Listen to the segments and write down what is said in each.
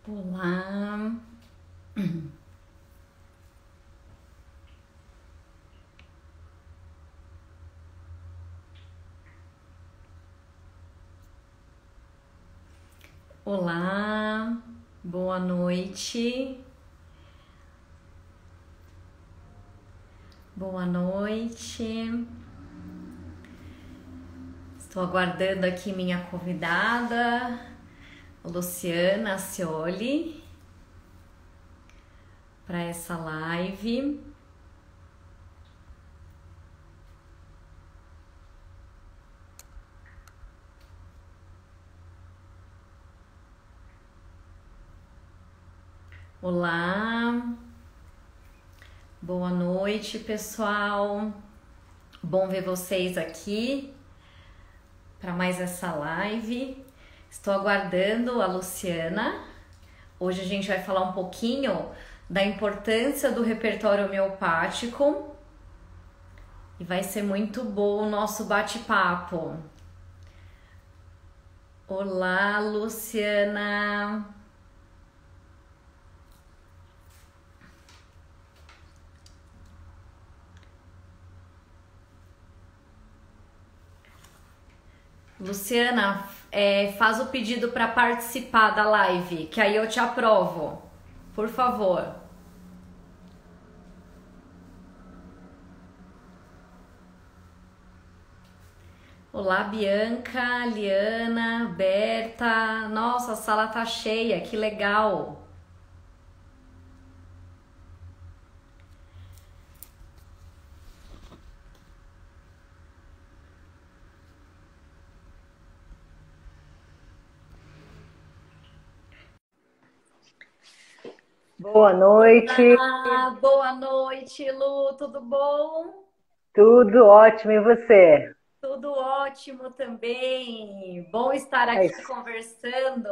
Olá, olá, boa noite, boa noite. Estou aguardando aqui minha convidada, Luciana Scioli, para essa live. Olá, boa noite, pessoal. Bom ver vocês aqui para mais essa live. Estou aguardando a Luciana. Hoje a gente vai falar um pouquinho da importância do repertório homeopático e vai ser muito bom o nosso bate-papo. Olá, Luciana. Luciana, faz o pedido para participar da live, que aí eu te aprovo, por favor. Olá, Bianca, Liana, Berta. Nossa, a sala tá cheia, que legal. Boa noite. Olá, boa noite, Lu, tudo bom? Tudo ótimo, e você? Tudo ótimo também. Bom estar É aqui isso. conversando.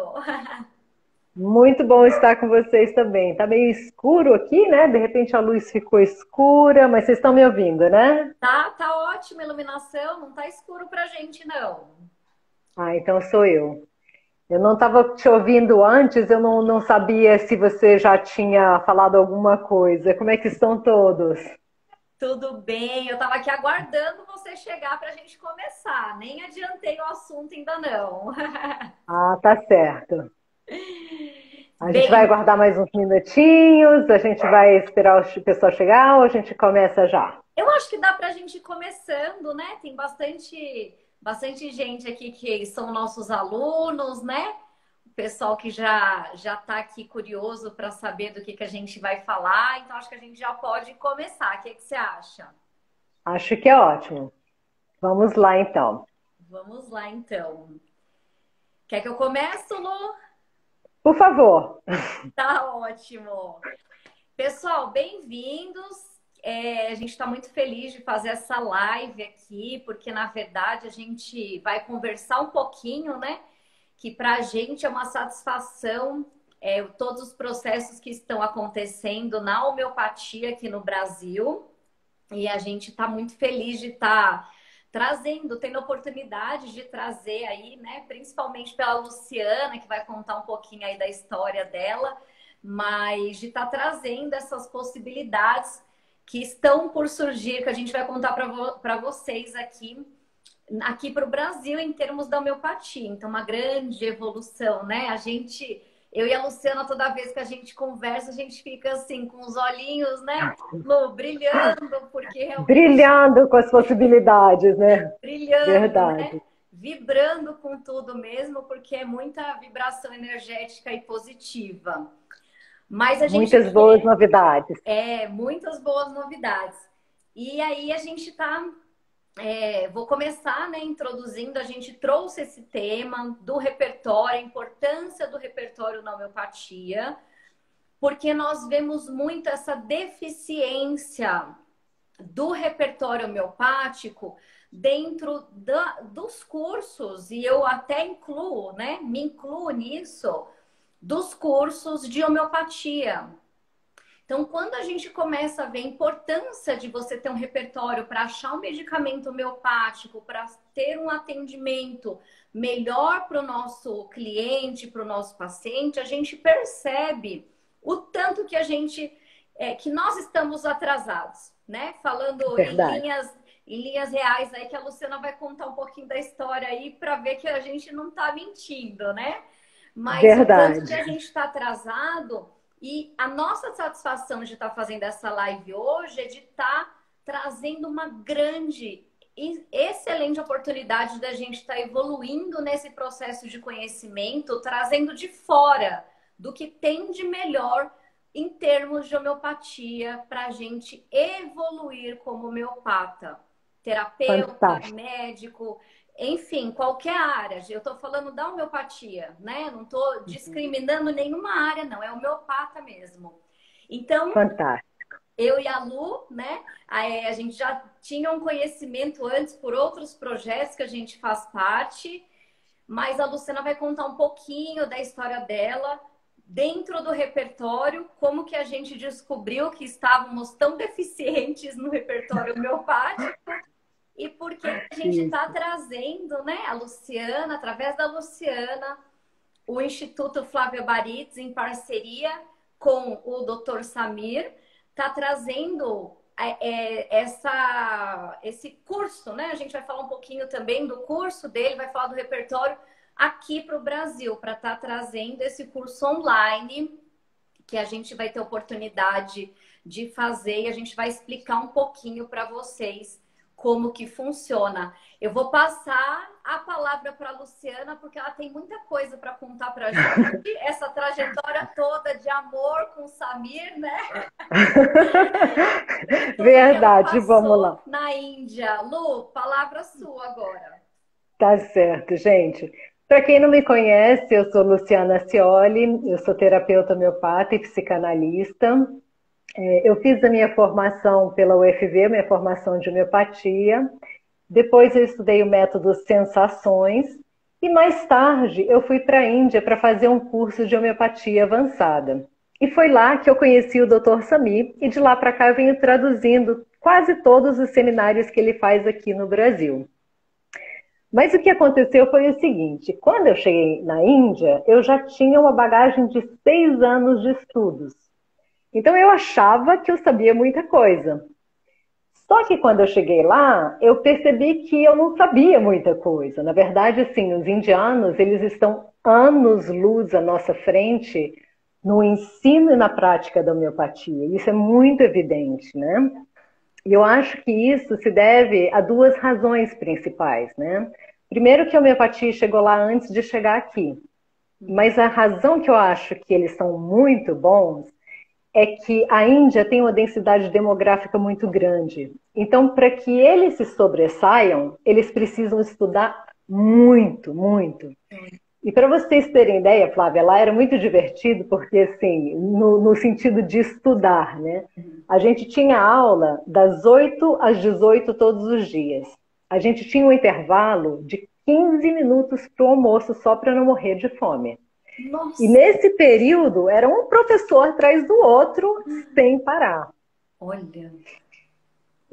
Muito bom estar com vocês também. Tá meio escuro aqui, né? De repente a luz ficou escura, mas vocês estão me ouvindo, né? Tá ótima a iluminação, não tá escuro pra gente, não. Ah, então sou eu. Eu não estava te ouvindo antes, eu não sabia se você já tinha falado alguma coisa. Como é que estão todos? Tudo bem, eu tava aqui aguardando você chegar pra gente começar. Nem adiantei o assunto ainda não. Ah, tá certo. A gente vai Bem, aguardar mais uns minutinhos, a gente vai esperar o pessoal chegar ou a gente começa já? eu acho que dá pra gente ir começando, né? Tem bastante gente aqui que são nossos alunos, né? O pessoal que já tá aqui curioso para saber do que a gente vai falar, então acho que a gente já pode começar. O que você acha? Acho que é ótimo. Vamos lá então. Vamos lá, então. Quer que eu comece, Lu? Por favor. Tá ótimo. Pessoal, bem-vindos. A gente está muito feliz de fazer essa live aqui, porque na verdade a gente vai conversar um pouquinho, né? Que para a gente é uma satisfação todos os processos que estão acontecendo na homeopatia aqui no Brasil. E a gente está muito feliz de estar trazendo, tendo a oportunidade de trazer aí, né? Principalmente pela Luciana, que vai contar um pouquinho aí da história dela, mas de estar trazendo essas possibilidades que estão por surgir, que a gente vai contar para vocês aqui para o Brasil em termos da homeopatia. Então, uma grande evolução, né? Eu e a Luciana, toda vez que a gente conversa, a gente fica assim, com os olhinhos, né, Lu, brilhando, porque realmente Brilhando com as possibilidades, né? brilhando, né? Verdade. Vibrando com tudo mesmo, porque é muita vibração energética e positiva. Mas a gente Muitas boas quer novidades. muitas boas novidades. E aí a gente tá vou começar, né, introduzindo. A gente trouxe esse tema do repertório, a importância do repertório na homeopatia, porque nós vemos muito essa deficiência do repertório homeopático dentro dos cursos, e eu até incluo, né, me incluo nisso, dos cursos de homeopatia. Então, quando a gente começa a ver a importância de você ter um repertório para achar um medicamento homeopático, para ter um atendimento melhor para o nosso cliente, para o nosso paciente, a gente percebe o tanto que que nós estamos atrasados, né? Falando Verdade. em linhas reais aí, que a Luciana vai contar um pouquinho da história aí para ver que a gente não está mentindo, né? Mas o tanto que Verdade. a gente está atrasado e a nossa satisfação de estar fazendo essa live hoje é de estar trazendo uma grande e excelente oportunidade da gente estar evoluindo nesse processo de conhecimento, trazendo de fora do que tem de melhor em termos de homeopatia para a gente evoluir como homeopata, terapeuta, Fantástico. médico, enfim, qualquer área. Eu estou falando da homeopatia, né? Não estou discriminando nenhuma área, não. É homeopata mesmo. Então, Fantástico. eu e a Lu, né? A gente já tinha um conhecimento antes por outros projetos que a gente faz parte, mas a Luciana vai contar um pouquinho da história dela dentro do repertório, como que a gente descobriu que estávamos tão deficientes no repertório homeopático e por que a gente está Isso. trazendo, né, a Luciana, através da Luciana, o Instituto Flávia Baritz, em parceria com o Dr. Samir, está trazendo esse curso, né? A gente vai falar um pouquinho também do curso dele, vai falar do repertório aqui para o Brasil, para estar trazendo esse curso online que a gente vai ter oportunidade de fazer e a gente vai explicar um pouquinho para vocês como que funciona. Eu vou passar a palavra para a Luciana, porque ela tem muita coisa para contar para a gente. Essa trajetória toda de amor com o Samir, né? E tudo que ela Verdade, vamos passou lá. na Índia. Lu, palavra sua agora. Tá certo, gente. Para quem não me conhece, eu sou Luciana Scioli, eu sou terapeuta homeopata e psicanalista. Eu fiz a minha formação pela UFV, minha formação de homeopatia. Depois eu estudei o método Sensações. E mais tarde eu fui para a Índia para fazer um curso de homeopatia avançada. E foi lá que eu conheci o Dr. Samir, e de lá para cá eu venho traduzindo quase todos os seminários que ele faz aqui no Brasil. Mas o que aconteceu foi o seguinte: quando eu cheguei na Índia, eu já tinha uma bagagem de 6 anos de estudos. Então eu achava que eu sabia muita coisa. Só que quando eu cheguei lá, eu percebi que eu não sabia muita coisa. Na verdade, assim, os indianos, eles estão anos-luz à nossa frente no ensino e na prática da homeopatia. Isso é muito evidente, né? E eu acho que isso se deve a duas razões principais, né? Primeiro, que a homeopatia chegou lá antes de chegar aqui. Mas a razão que eu acho que eles são muito bons é que a Índia tem uma densidade demográfica muito grande. Então, para que eles se sobressaiam, eles precisam estudar muito, muito. E para vocês terem ideia, Flávia, lá era muito divertido, porque, assim, no sentido de estudar, né? A gente tinha aula das 8 às 18 todos os dias. A gente tinha um intervalo de 15 minutos para o almoço, só para não morrer de fome. E Nossa, nesse período, era um professor atrás do outro, sem parar. olha.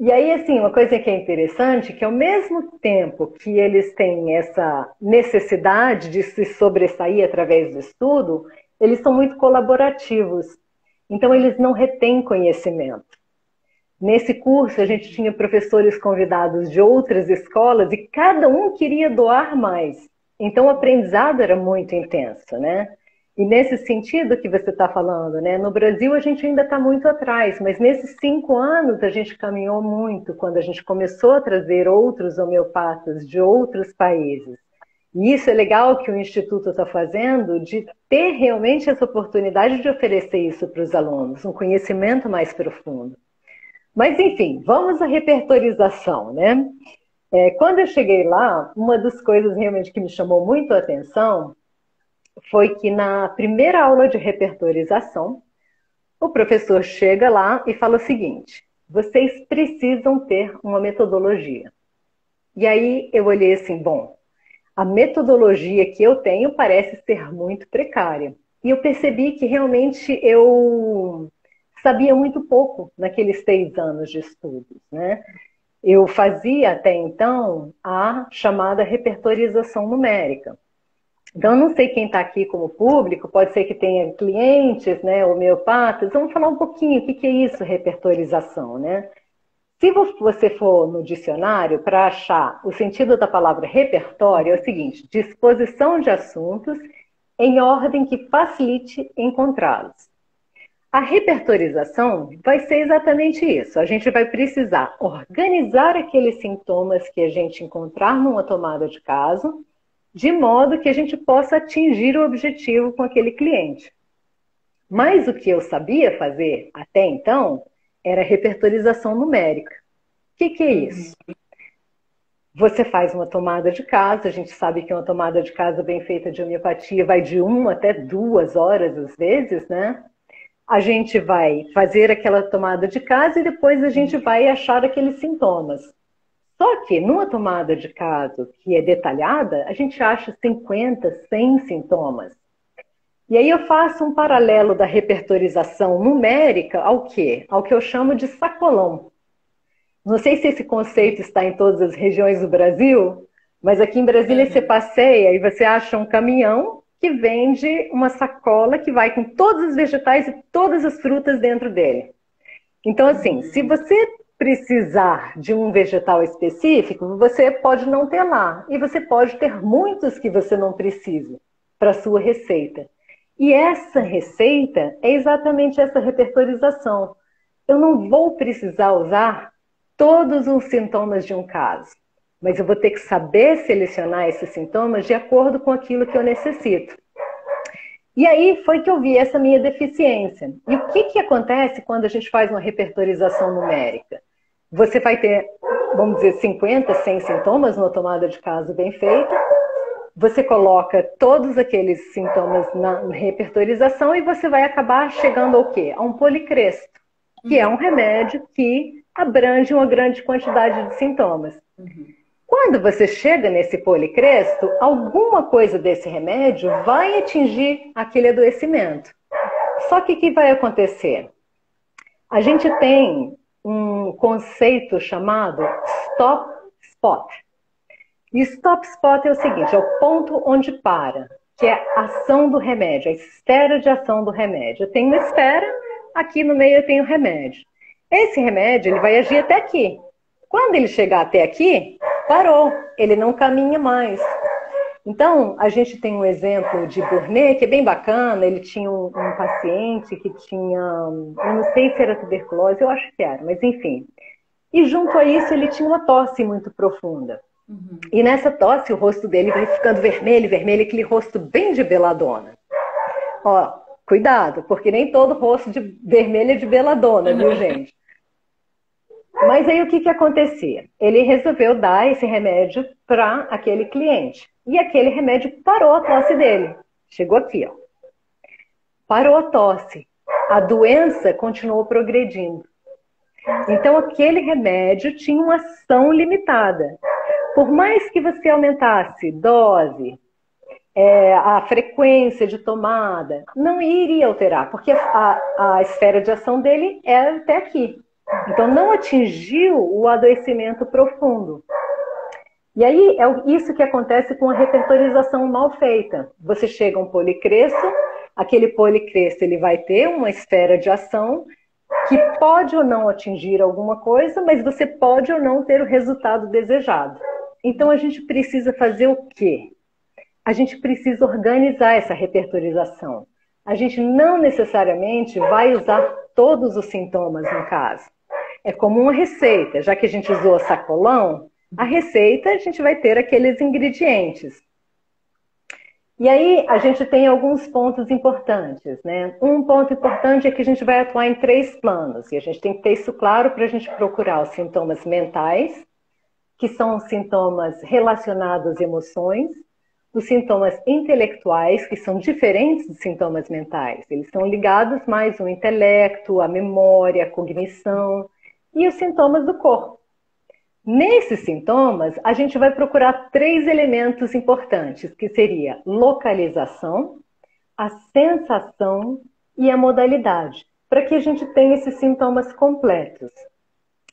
E aí, assim, uma coisa que é interessante, que ao mesmo tempo que eles têm essa necessidade de se sobressair através do estudo, eles são muito colaborativos. Então, eles não retêm conhecimento. Nesse curso, a gente tinha professores convidados de outras escolas e cada um queria doar mais. Então, o aprendizado era muito intenso, né? E nesse sentido que você está falando, né? No Brasil, a gente ainda está muito atrás, mas nesses 5 anos a gente caminhou muito quando a gente começou a trazer outros homeopatas de outros países. E isso é legal que o Instituto está fazendo, de ter realmente essa oportunidade de oferecer isso para os alunos, um conhecimento mais profundo. Mas, enfim, vamos à repertorização, né? Quando eu cheguei lá, uma das coisas realmente que me chamou muito a atenção foi que na primeira aula de repertorização, o professor chega lá e fala o seguinte: vocês precisam ter uma metodologia. E aí eu olhei assim, bom, a metodologia que eu tenho parece ser muito precária. E eu percebi que realmente eu sabia muito pouco naqueles 6 anos de estudos, né? eu fazia até então a chamada repertorização numérica. Então, eu não sei quem está aqui como público, pode ser que tenha clientes, né, homeopatas. Vamos falar um pouquinho o que é isso, repertorização, né? Se você for no dicionário para achar o sentido da palavra repertório, é o seguinte: disposição de assuntos em ordem que facilite encontrá-los. A repertorização vai ser exatamente isso. A gente vai precisar organizar aqueles sintomas que a gente encontrar numa tomada de caso, de modo que a gente possa atingir o objetivo com aquele cliente. Mas o que eu sabia fazer até então era repertorização numérica. O que é isso? Você faz uma tomada de caso, a gente sabe que uma tomada de caso bem feita de homeopatia vai de 1 até 2 horas às vezes, né? A gente vai fazer aquela tomada de caso e depois a gente vai achar aqueles sintomas. Só que numa tomada de caso que é detalhada, a gente acha 50, 100 sintomas. E aí eu faço um paralelo da repertorização numérica ao quê? Ao que eu chamo de sacolão. Não sei se esse conceito está em todas as regiões do Brasil, mas aqui em Brasília você passeia e você acha um caminhão que vende uma sacola que vai com todos os vegetais e todas as frutas dentro dele. Então, assim, se você precisar de um vegetal específico, você pode não ter lá. E você pode ter muitos que você não precisa para a sua receita. E essa receita é exatamente essa repertorização. Eu não vou precisar usar todos os sintomas de um caso, mas eu vou ter que saber selecionar esses sintomas de acordo com aquilo que eu necessito. E aí foi que eu vi essa minha deficiência. E o que acontece quando a gente faz uma repertorização numérica? Você vai ter, vamos dizer, 50, 100 sintomas numa tomada de caso bem feita. Você coloca todos aqueles sintomas na repertorização e você vai acabar chegando ao quê? A um policresto, que é um remédio que abrange uma grande quantidade de sintomas. Quando você chega nesse policresto, alguma coisa desse remédio vai atingir aquele adoecimento. Só que o que vai acontecer? A gente tem um conceito chamado stop spot. E stop spot é o seguinte, é o ponto onde para, que é a ação do remédio, a esfera de ação do remédio. Eu tenho uma esfera, aqui no meio eu tenho o remédio. Esse remédio ele vai agir até aqui. Quando ele chegar até aqui, parou, ele não caminha mais. Então, a gente tem um exemplo de Burnet, que é bem bacana. Ele tinha um paciente que tinha, eu não sei se era tuberculose, eu acho que era, mas enfim. E junto a isso, ele tinha uma tosse muito profunda. E nessa tosse, o rosto dele vai ficando vermelho, vermelho, aquele rosto bem de beladona. Ó, cuidado, porque nem todo rosto de vermelho é de beladona, viu, gente? Mas aí o que acontecia? Ele resolveu dar esse remédio para aquele cliente. E aquele remédio parou a tosse dele. Chegou aqui, ó. Parou a tosse. A doença continuou progredindo. Então aquele remédio tinha uma ação limitada. Por mais que você aumentasse dose, a frequência de tomada, não iria alterar, porque a esfera de ação dele era até aqui. Então, não atingiu o adoecimento profundo. E aí, é isso que acontece com a repertorização mal feita. Você chega a um policresto, aquele policresto ele vai ter uma esfera de ação que pode ou não atingir alguma coisa, mas você pode ou não ter o resultado desejado. Então, a gente precisa fazer o quê? A gente precisa organizar essa repertorização. A gente não necessariamente vai usar todos os sintomas no caso. É como uma receita, já que a gente usou sacolão, a receita a gente vai ter aqueles ingredientes. E aí a gente tem alguns pontos importantes, né? Um ponto importante é que a gente vai atuar em 3 planos, e a gente tem que ter isso claro para a gente procurar os sintomas mentais, que são os sintomas relacionados às emoções, os sintomas intelectuais, que são diferentes dos sintomas mentais. Eles são ligados mais ao intelecto, à memória, à cognição, e os sintomas do corpo. Nesses sintomas, a gente vai procurar 3 elementos importantes, que seria localização, a sensação e a modalidade, para que a gente tenha esses sintomas completos.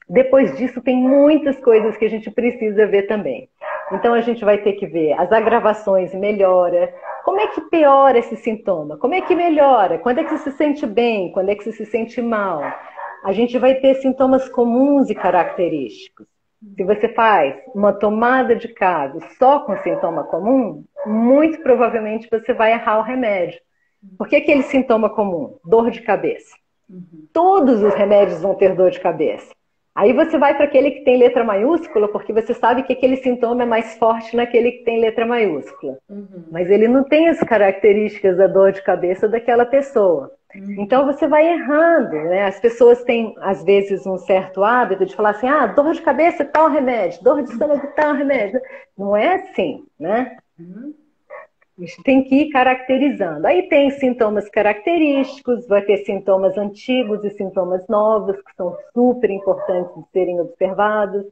Depois disso, tem muitas coisas que a gente precisa ver também. Então, a gente vai ter que ver as agravações, melhora. Como é que piora esse sintoma? Como é que melhora? Quando é que você se sente bem? Quando é que você se sente mal? A gente vai ter sintomas comuns e característicos. Se você faz uma tomada de caso só com sintoma comum, muito provavelmente você vai errar o remédio. Por que aquele sintoma comum? Dor de cabeça. Todos os remédios vão ter dor de cabeça. Aí você vai para aquele que tem letra maiúscula, porque você sabe que aquele sintoma é mais forte naquele que tem letra maiúscula. Mas ele não tem as características da dor de cabeça daquela pessoa. Então você vai errando, né? As pessoas têm, às vezes, um certo hábito de falar assim, ah, dor de cabeça, tal remédio, dor de estômago, tal remédio. Não é assim, né? A gente tem que ir caracterizando. Aí tem sintomas característicos, vai ter sintomas antigos e sintomas novos, que são super importantes de serem observados,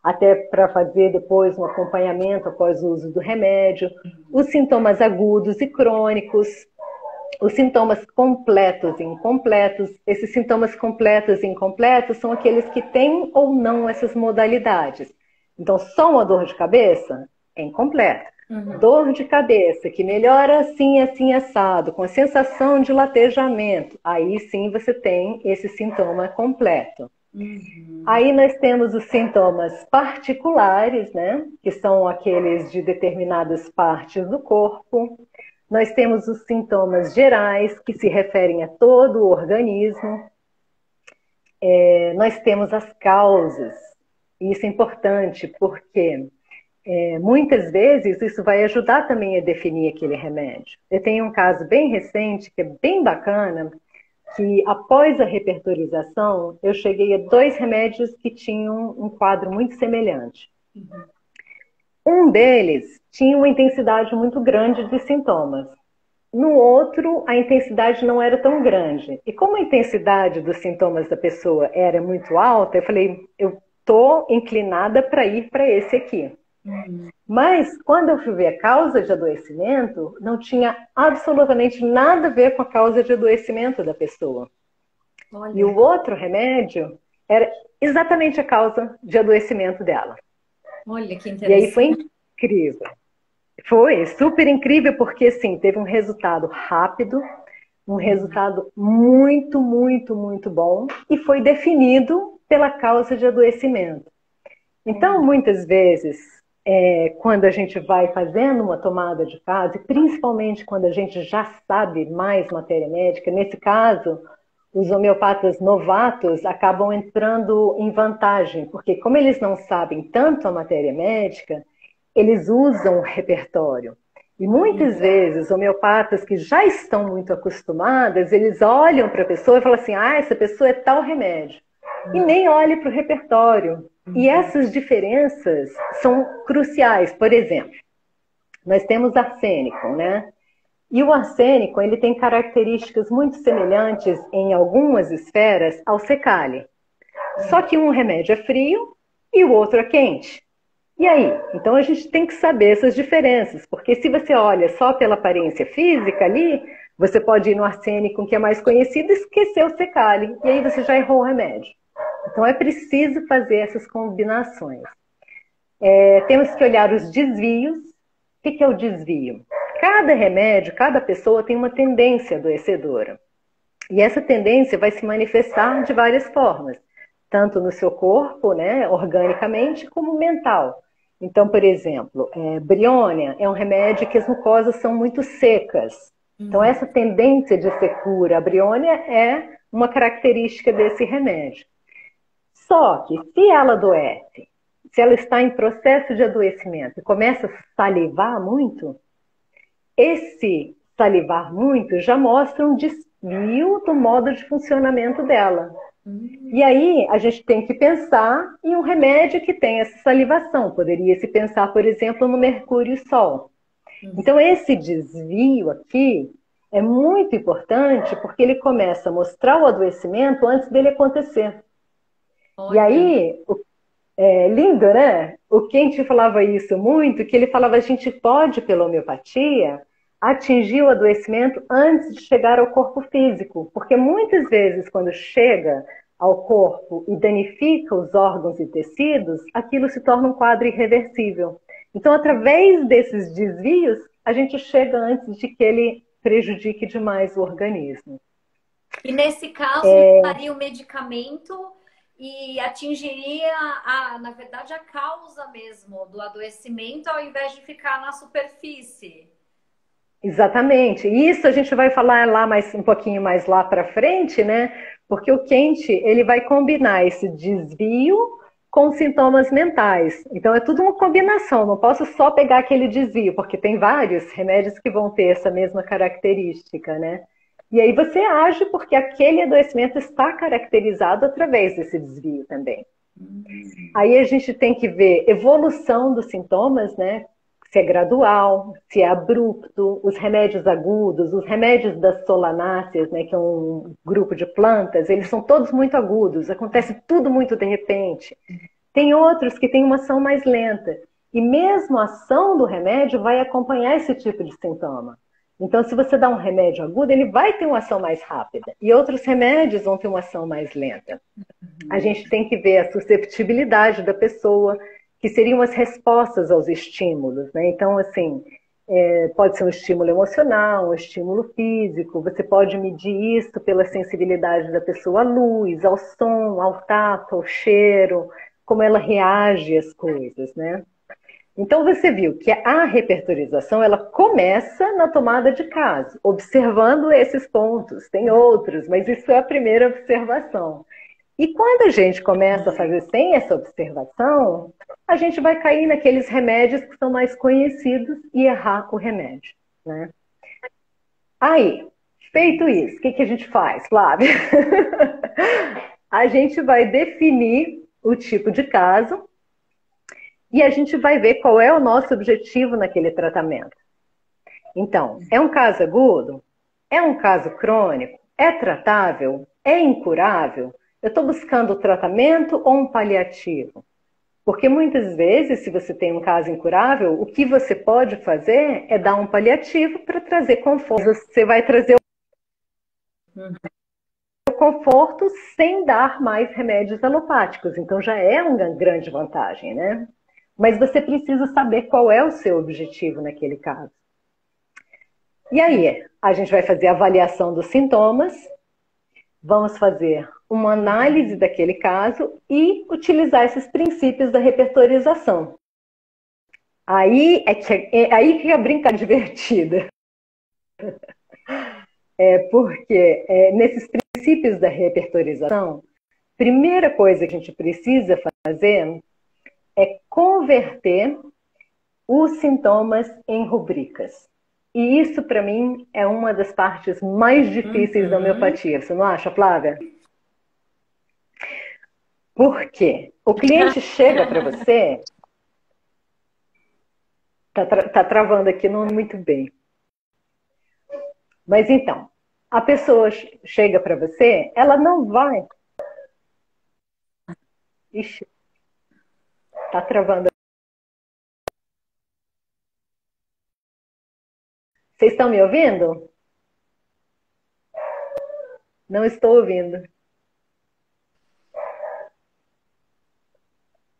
até para fazer depois um acompanhamento após o uso do remédio. Os sintomas agudos e crônicos, os sintomas completos e incompletos. Esses sintomas completos e incompletos são aqueles que têm ou não essas modalidades. Então, só uma dor de cabeça é incompleta. Dor de cabeça, que melhora assim, assim, assado, com a sensação de latejamento. Aí sim você tem esse sintoma completo. Aí nós temos os sintomas particulares, né? Que são aqueles de determinadas partes do corpo. Nós temos os sintomas gerais, que se referem a todo o organismo. Nós temos as causas. E isso é importante porque muitas vezes isso vai ajudar também a definir aquele remédio. Eu tenho um caso bem recente, que é bem bacana, que após a repertorização, eu cheguei a 2 remédios que tinham um quadro muito semelhante. Um deles tinha uma intensidade muito grande de sintomas. No outro, a intensidade não era tão grande. E como a intensidade dos sintomas da pessoa era muito alta, eu falei, eu estou inclinada para ir para esse aqui. Mas, quando eu fui ver a causa de adoecimento, não tinha absolutamente nada a ver com a causa de adoecimento da pessoa. Olha. E o outro remédio era exatamente a causa de adoecimento dela. Olha, que interessante. E aí foi incrível. Foi super incrível porque, assim, teve um resultado rápido, um resultado muito, muito, muito bom e foi definido pela causa de adoecimento. Então, muitas vezes, quando a gente vai fazendo uma tomada de caso, e principalmente quando a gente já sabe mais matéria médica, nesse caso, os homeopatas novatos acabam entrando em vantagem, porque como eles não sabem tanto a matéria médica, eles usam o repertório. E muitas vezes, homeopatas que já estão muito acostumadas, eles olham para a pessoa e falam assim, ah, essa pessoa é tal remédio. E nem olham para o repertório. E essas diferenças são cruciais. Por exemplo, nós temos arsênico, né? E o arsênico, ele tem características muito semelhantes em algumas esferas ao secale. Só que um remédio é frio e o outro é quente. E aí? Então a gente tem que saber essas diferenças, porque se você olha só pela aparência física ali, você pode ir no arsênico, que é mais conhecido, e esquecer o secale. E aí você já errou o remédio. Então é preciso fazer essas combinações. Temos que olhar os desvios. O que é o desvio? Cada remédio, cada pessoa tem uma tendência adoecedora. E essa tendência vai se manifestar de várias formas. Tanto no seu corpo, né, organicamente, como mental. Então, por exemplo, briônia é um remédio que as mucosas são muito secas. Então, essa tendência de secura, a briônia é uma característica desse remédio. Só que, se ela adoece, se ela está em processo de adoecimento e começa a salivar muito, esse salivar muito já mostra um desvio do modo de funcionamento dela. E aí a gente tem que pensar em um remédio que tem essa salivação. Poderia se pensar, por exemplo, no mercúrio e sol. Então esse desvio aqui é muito importante porque ele começa a mostrar o adoecimento antes dele acontecer. Olha. E aí, lindo, né? O Kent falava isso muito, que ele falava, a gente pode, pela homeopatia, atingir o adoecimento antes de chegar ao corpo físico. Porque muitas vezes, quando chega ao corpo e danifica os órgãos e tecidos, aquilo se torna um quadro irreversível. Então, através desses desvios, a gente chega antes de que ele prejudique demais o organismo. E nesse caso, usaria o medicamento e atingiria, na verdade, a causa mesmo do adoecimento, ao invés de ficar na superfície. Exatamente. E isso a gente vai falar lá um pouquinho mais lá para frente, né? Porque o quente, ele vai combinar esse desvio com sintomas mentais. Então é tudo uma combinação, não posso só pegar aquele desvio, porque tem vários remédios que vão ter essa mesma característica, né? E aí você age porque aquele adoecimento está caracterizado através desse desvio também. Aí a gente tem que ver evolução dos sintomas, né? Se é gradual, se é abrupto, os remédios agudos, os remédios das solanáceas, né, que é um grupo de plantas, eles são todos muito agudos, acontece tudo muito de repente. Tem outros que têm uma ação mais lenta. E mesmo a ação do remédio vai acompanhar esse tipo de sintoma. Então, se você dá um remédio agudo, ele vai ter uma ação mais rápida. E outros remédios vão ter uma ação mais lenta. A gente tem que ver a susceptibilidade da pessoa, que seriam as respostas aos estímulos, né? Então, assim, pode ser um estímulo emocional, um estímulo físico, você pode medir isso pela sensibilidade da pessoa à luz, ao som, ao tato, ao cheiro, como ela reage às coisas, né? Então, você viu que a repertorização, ela começa na tomada de caso, observando esses pontos. Tem outros, mas isso é a primeira observação. E quando a gente começa a fazer sem essa observação, a gente vai cair naqueles remédios que são mais conhecidos e errar o remédio, né? Aí, feito isso, o que a gente faz, Flávia? A gente vai definir o tipo de caso e a gente vai ver qual é o nosso objetivo naquele tratamento. Então, é um caso agudo? É um caso crônico? É tratável? É incurável? Eu estou buscando tratamento ou um paliativo? Porque muitas vezes, se você tem um caso incurável, o que você pode fazer é dar um paliativo para trazer conforto. Você vai trazer o conforto sem dar mais remédios alopáticos. Então já é uma grande vantagem, né? Mas você precisa saber qual é o seu objetivo naquele caso. E aí, a gente vai fazer a avaliação dos sintomas, vamos fazer uma análise daquele caso e utilizar esses princípios da repertorização. Aí que a brincadeira é divertida. Porque nesses princípios da repertorização, primeira coisa que a gente precisa fazer é converter os sintomas em rubricas. E isso, para mim, é uma das partes mais difíceis da homeopatia. Você não acha, Flávia? Por quê? O cliente chega para você... Tá travando aqui, não muito bem. Mas então, a pessoa chega para você, ela não vai... Ixi, tá travando. Vocês estão me ouvindo? Não estou ouvindo.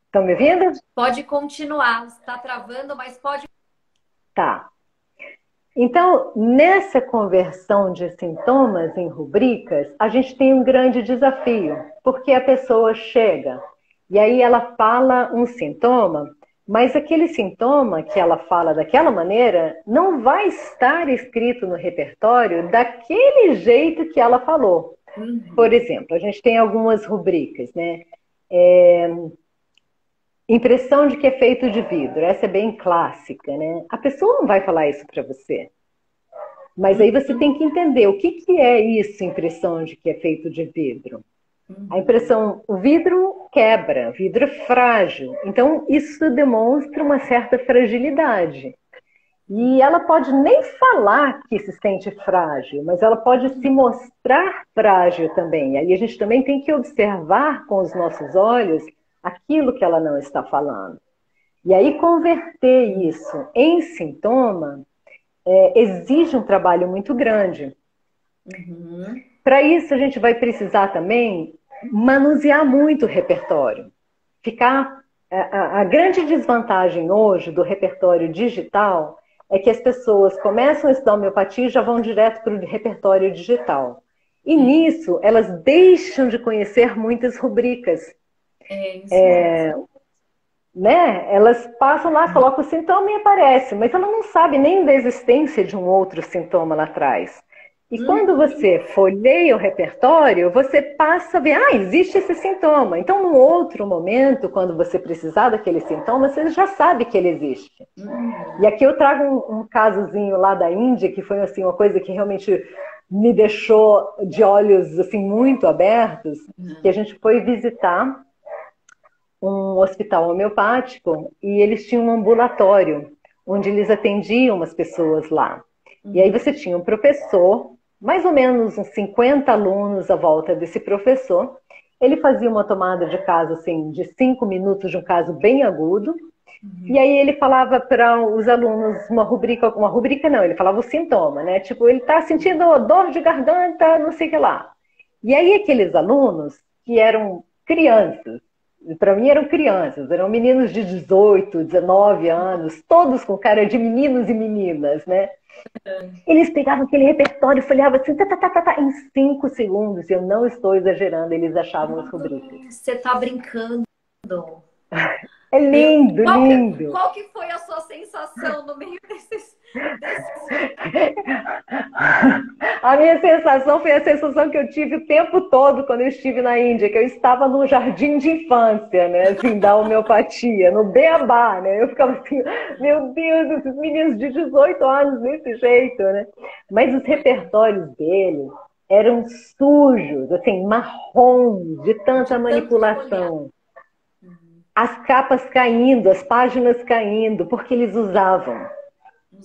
Estão me ouvindo? Pode continuar. Está travando, mas pode... Tá. Então, nessa conversão de sintomas em rubricas, a gente tem um grande desafio, porque a pessoa chega e aí ela fala um sintoma, mas aquele sintoma que ela fala daquela maneira não vai estar escrito no repertório daquele jeito que ela falou. Por exemplo, a gente tem algumas rubricas, né? Impressão de que é feito de vidro, essa é bem clássica, né? A pessoa não vai falar isso para você. Mas aí você tem que entender o que é isso, impressão de que é feito de vidro. A impressão, o vidro quebra, o vidro é frágil. Então, isso demonstra uma certa fragilidade. E ela pode nem falar que se sente frágil, mas ela pode se mostrar frágil também. Aí a gente também tem que observar com os nossos olhos aquilo que ela não está falando. E aí converter isso em sintoma exige um trabalho muito grande. Para isso a gente vai precisar também manusear muito o repertório. A grande desvantagem hoje do repertório digital é que as pessoas começam a estudar homeopatia e já vão direto para o repertório digital. E nisso, elas deixam de conhecer muitas rubricas. Isso mesmo. Né? Elas passam lá, colocam o sintoma e aparece, mas ela não sabe nem da existência de um outro sintoma lá atrás. E quando você folheia o repertório, você passa a ver, existe esse sintoma. Então, num outro momento, quando você precisar daquele sintoma, você já sabe que ele existe. E aqui eu trago um casozinho lá da Índia, que foi assim, uma coisa que realmente me deixou de olhos assim, muito abertos, que a gente foi visitar um hospital homeopático e eles tinham um ambulatório, onde eles atendiam as pessoas lá. E aí você tinha um professor, mais ou menos uns 50 alunos à volta desse professor. Ele fazia uma tomada de caso assim, de 5 minutos de um caso bem agudo. E aí ele falava para os alunos uma rubrica não, ele falava o sintoma, né? Tipo, ele está sentindo dor de garganta, não sei o que lá. E aí aqueles alunos que eram crianças, para mim eram crianças, eram meninos de 18, 19 anos, todos com cara de meninos e meninas, né? Eles pegavam aquele repertório e folheavam assim, em 5 segundos, eu não estou exagerando, eles achavam as rubricas. Você tá brincando. É lindo, lindo. Qual que foi a sua sensação no meio desses... A minha sensação foi a sensação que eu tive o tempo todo quando eu estive na Índia, que eu estava num jardim de infância, né, assim, da homeopatia, no beabá, né, eu ficava assim, meu Deus, esses meninos de 18 anos desse jeito, né, mas os repertórios dele eram sujos, assim, marrons, de tanta manipulação. As capas caindo, as páginas caindo, porque eles usavam.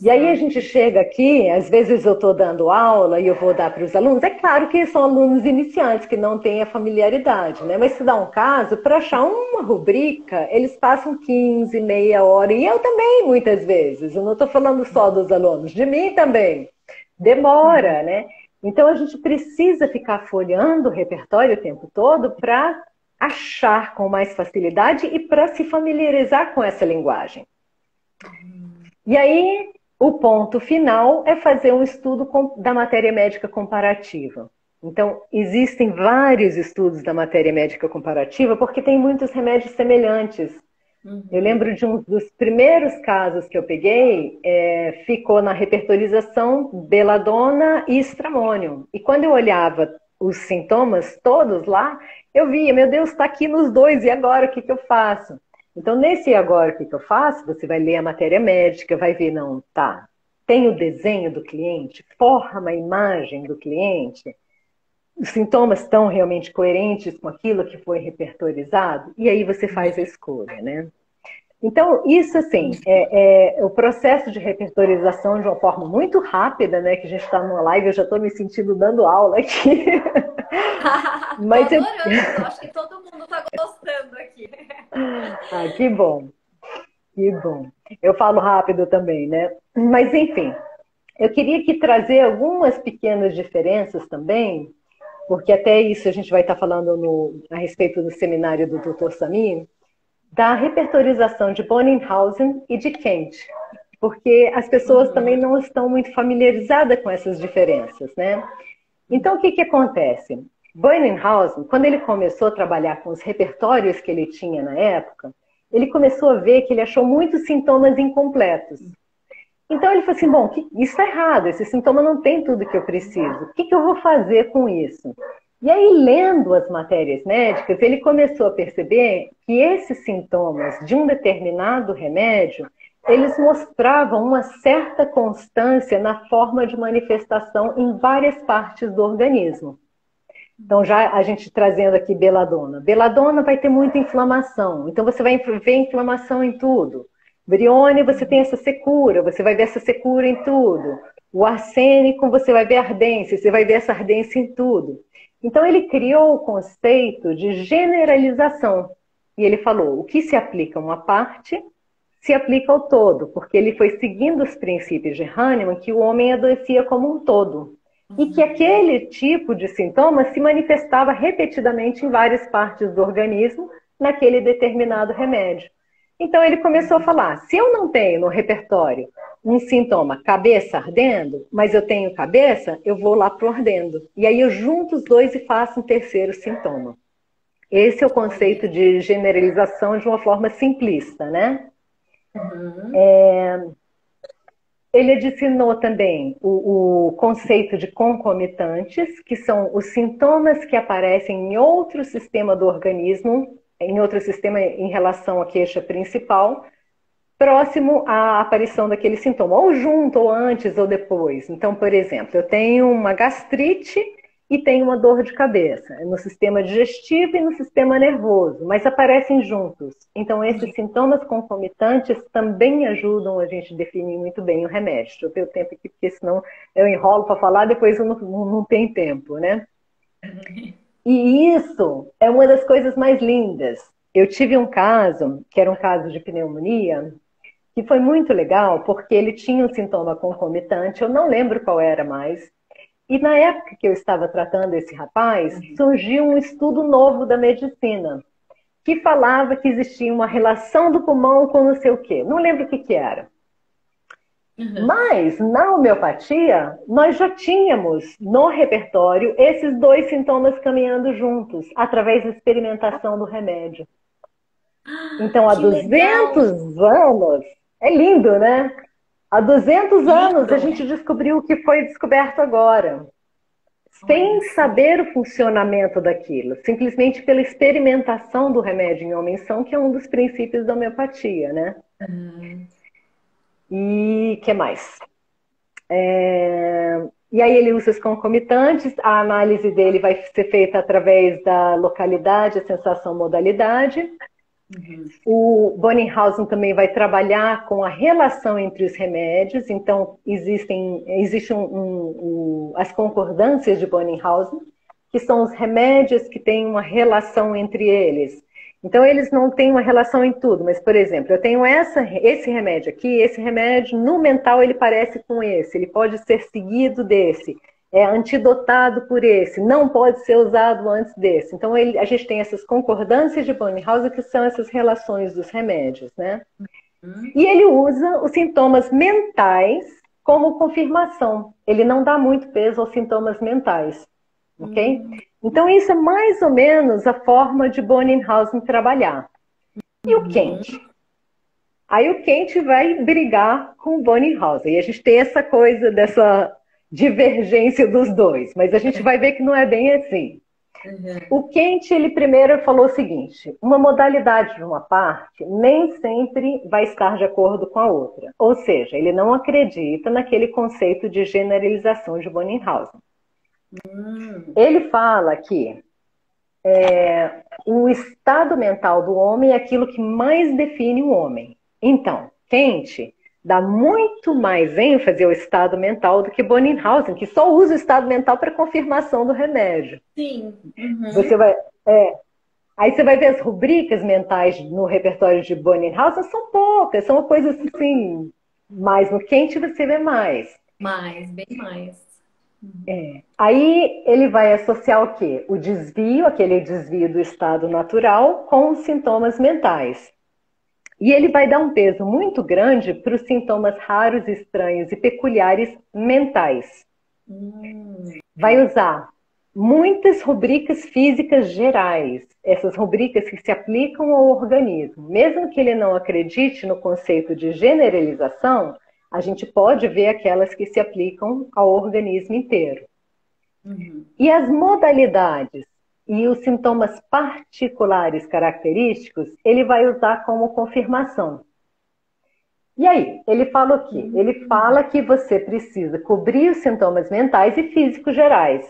E aí a gente chega aqui, às vezes eu estou dando aula e eu vou dar para os alunos, é claro que são alunos iniciantes, que não têm a familiaridade, né? Mas se dá um caso, para achar uma rubrica, eles passam 15, meia hora, e eu também muitas vezes, eu não estou falando só dos alunos, de mim também, demora, né? Então a gente precisa ficar folheando o repertório o tempo todo para achar com mais facilidade e para se familiarizar com essa linguagem. E aí, o ponto final é fazer um estudo da matéria médica comparativa. Então, existem vários estudos da matéria médica comparativa porque tem muitos remédios semelhantes. Eu lembro de um dos primeiros casos que eu peguei, ficou na repertorização beladona e estramônio. E quando eu olhava os sintomas todos lá, eu via, meu Deus, está aqui nos dois, e agora o que eu faço? Então, nesse agora o que eu faço, você vai ler a matéria médica, vai ver, não, tá, tem o desenho do cliente, forma a imagem do cliente, os sintomas estão realmente coerentes com aquilo que foi repertorizado, e aí você faz a escolha, né? Então, isso assim, é o processo de repertorização de uma forma muito rápida, né? Que a gente está numa live, eu já estou me sentindo dando aula aqui. Mas tô adorando, acho que todo mundo está gostando aqui. Que bom, que bom. Eu falo rápido também, né? Mas enfim, eu queria aqui trazer algumas pequenas diferenças também, porque até isso a gente vai estar falando a respeito do seminário do Dr. Samir, da repertorização de Bonninghausen e de Kent, porque as pessoas também não estão muito familiarizadas com essas diferenças, né? Então, o que acontece? Bonninghausen, quando ele começou a trabalhar com os repertórios que ele tinha na época, ele começou a ver que ele achou muitos sintomas incompletos. Então, ele falou assim, bom, isso está errado, esse sintoma não tem tudo que eu preciso. O que eu vou fazer com isso? E aí, lendo as matérias médicas, ele começou a perceber que esses sintomas de um determinado remédio, eles mostravam uma certa constância na forma de manifestação em várias partes do organismo. Então, já a gente trazendo aqui beladona. Beladona vai ter muita inflamação, então você vai ver inflamação em tudo. Brione, você tem essa secura, você vai ver essa secura em tudo. O arsênico, você vai ver ardência, você vai ver essa ardência em tudo. Então, ele criou o conceito de generalização. E ele falou, o que se aplica a uma parte, se aplica ao todo. Porque ele foi seguindo os princípios de Hahnemann, que o homem adoecia como um todo. e que aquele tipo de sintoma se manifestava repetidamente em várias partes do organismo naquele determinado remédio. Então ele começou a falar, se eu não tenho no repertório um sintoma cabeça ardendo, mas eu tenho cabeça, eu vou lá pro ardendo. E aí eu junto os dois e faço um terceiro sintoma. Esse é o conceito de generalização de uma forma simplista, né? Ele adicionou também o conceito de concomitantes, que são os sintomas que aparecem em outro sistema do organismo, em outro sistema em relação à queixa principal, próximo à aparição daquele sintoma, ou junto, ou antes, ou depois. Então, por exemplo, eu tenho uma gastrite e tenho uma dor de cabeça, no sistema digestivo e no sistema nervoso, mas aparecem juntos. Então, esses sintomas concomitantes também ajudam a gente a definir muito bem o remédio. Deixa eu ter o tempo aqui, porque senão eu enrolo para falar, depois eu não tenho tempo, né? E isso é uma das coisas mais lindas. Eu tive um caso, que era um caso de pneumonia, que foi muito legal, porque ele tinha um sintoma concomitante, eu não lembro qual era mais. E na época que eu estava tratando esse rapaz, surgiu um estudo novo da medicina, que falava que existia uma relação do pulmão com não sei o quê. Não lembro o que que era. Mas, na homeopatia, nós já tínhamos no repertório esses dois sintomas caminhando juntos, através da experimentação do remédio. Então, há Que legal! 200 anos, é lindo, né? Há 200 anos Lindo. a gente descobriu o que foi descoberto agora, sem saber o funcionamento daquilo, simplesmente pela experimentação do remédio em homem-são, que é um dos princípios da homeopatia, né? E que mais? E aí ele usa os concomitantes, a análise dele vai ser feita através da localidade, a sensação, modalidade. O Bonninghausen também vai trabalhar com a relação entre os remédios, então existem as concordâncias de Bonninghausen, que são os remédios que têm uma relação entre eles. Então eles não têm uma relação em tudo, mas por exemplo, eu tenho esse remédio aqui, esse remédio no mental ele parece com esse, ele pode ser seguido desse. É antidotado por esse, não pode ser usado antes desse. Então, a gente tem essas concordâncias de Bonninghausen, que são essas relações dos remédios, né? E ele usa os sintomas mentais como confirmação. Ele não dá muito peso aos sintomas mentais, ok? Então, isso é mais ou menos a forma de Bonninghausen trabalhar. E o Kent? Aí o Kent vai brigar com o Bonninghausen. E a gente tem essa coisa dessa divergência dos dois, mas a gente vai ver que não é bem assim. O Kent, ele primeiro falou o seguinte, uma modalidade de uma parte nem sempre vai estar de acordo com a outra. Ou seja, ele não acredita naquele conceito de generalização de Bonninghausen. Ele fala que o estado mental do homem é aquilo que mais define o homem. Então, Kent dá muito mais ênfase ao estado mental do que Bonninghausen, que só usa o estado mental para confirmação do remédio. Sim. Aí você vai ver as rubricas mentais no repertório de Bonninghausen, são poucas, são coisas assim, mas no Kent você vê mais. Bem mais. Aí ele vai associar o quê? O desvio, aquele desvio do estado natural, com os sintomas mentais. E ele vai dar um peso muito grande para os sintomas raros, estranhos e peculiares mentais. Vai usar muitas rubricas físicas gerais, essas rubricas que se aplicam ao organismo. Mesmo que ele não acredite no conceito de generalização, a gente pode ver aquelas que se aplicam ao organismo inteiro. E as modalidades e os sintomas particulares característicos, ele vai usar como confirmação. E aí, ele fala o quê? Ele fala que você precisa cobrir os sintomas mentais e físicos gerais.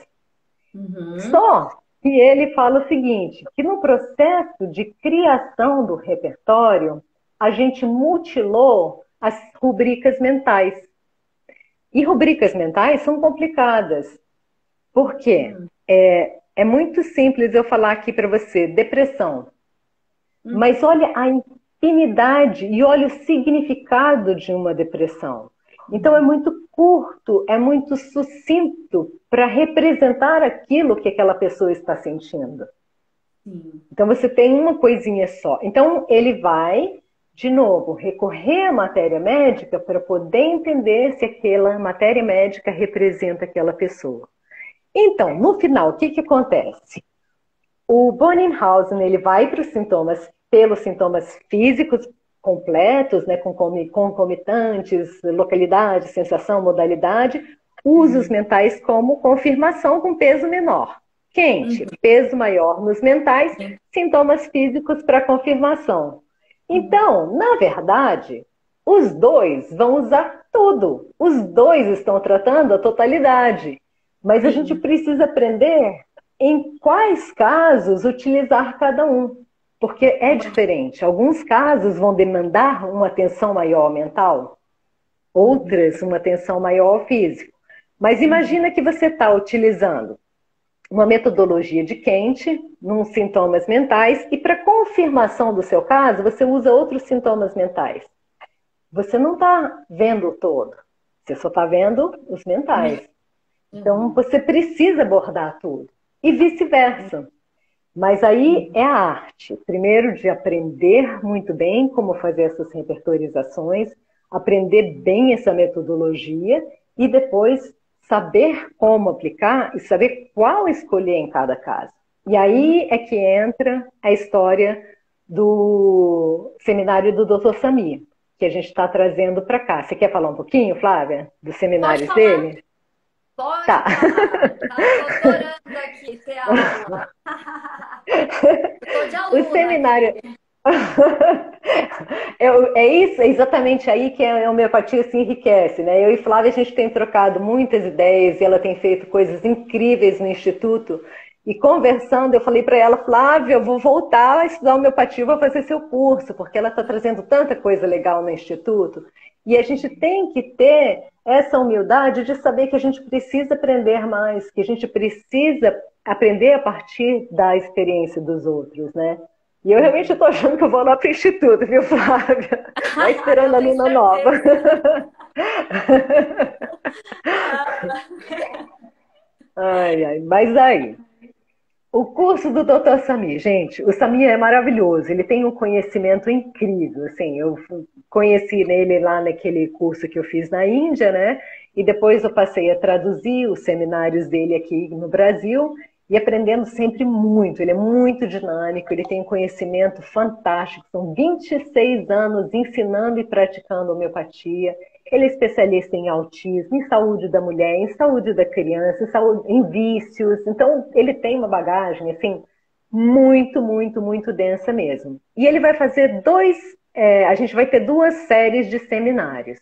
Só que ele fala o seguinte, que no processo de criação do repertório, a gente mutilou as rubricas mentais. E rubricas mentais são complicadas. Por quê? É muito simples eu falar aqui para você, depressão. Mas olha a infinidade e olha o significado de uma depressão. Então é muito curto, é muito sucinto para representar aquilo que aquela pessoa está sentindo. Sim. Então você tem uma coisinha só. Então ele vai, de novo, recorrer à matéria médica para poder entender se aquela matéria médica representa aquela pessoa. Então, no final, o que que acontece? O Bonninghausen, ele vai para os sintomas, pelos sintomas físicos completos, né, com concomitantes, localidade, sensação, modalidade, usos mentais como confirmação com peso menor. Quente, peso maior nos mentais, sintomas físicos para confirmação. Então, na verdade, os dois vão usar tudo. Os dois estão tratando a totalidade. Mas a gente precisa aprender em quais casos utilizar cada um. Porque é diferente. Alguns casos vão demandar uma atenção maior mental, outras uma atenção maior física. Mas imagina que você está utilizando uma metodologia de Kent, nos sintomas mentais, e para confirmação do seu caso, você usa outros sintomas mentais. Você não está vendo o todo, você só está vendo os mentais. Então, você precisa abordar tudo. E vice-versa. Mas aí é a arte. Primeiro, de aprender muito bem como fazer essas repertorizações, aprender bem essa metodologia e depois saber como aplicar e saber qual escolher em cada caso. E aí é que entra a história do seminário do Dr. Samir, que a gente está trazendo para cá. Você quer falar um pouquinho, Flávia, dos seminários dele? Pode Tá. falar. Tô adorando aqui ter aula. Eu tô de O aluna seminário. aqui. É isso, é exatamente aí que a homeopatia se enriquece, né? Eu e Flávia, a gente tem trocado muitas ideias e ela tem feito coisas incríveis no Instituto. E conversando, eu falei para ela, Flávia, eu vou voltar a estudar homeopatia, vou fazer seu curso, porque ela está trazendo tanta coisa legal no Instituto. E a gente tem que ter essa humildade de saber que a gente precisa aprender mais, que a gente precisa aprender a partir da experiência dos outros, né? E eu realmente estou achando que eu vou lá para o Instituto, viu, Flávia? Vai esperando Eu a tenho aluna nova. certeza. Ai, ai, mas aí, o curso do Dr. Samir, gente, o Samir é maravilhoso, ele tem um conhecimento incrível, assim, eu conheci nele lá naquele curso que eu fiz na Índia, né? E depois eu passei a traduzir os seminários dele aqui no Brasil e aprendendo sempre muito. Ele é muito dinâmico, ele tem um conhecimento fantástico, são 26 anos ensinando e praticando homeopatia. Ele é especialista em autismo, em saúde da mulher, em saúde da criança, em, saúde, em vícios. Então, ele tem uma bagagem, assim, muito, muito, muito densa mesmo. E ele vai fazer a gente vai ter duas séries de seminários.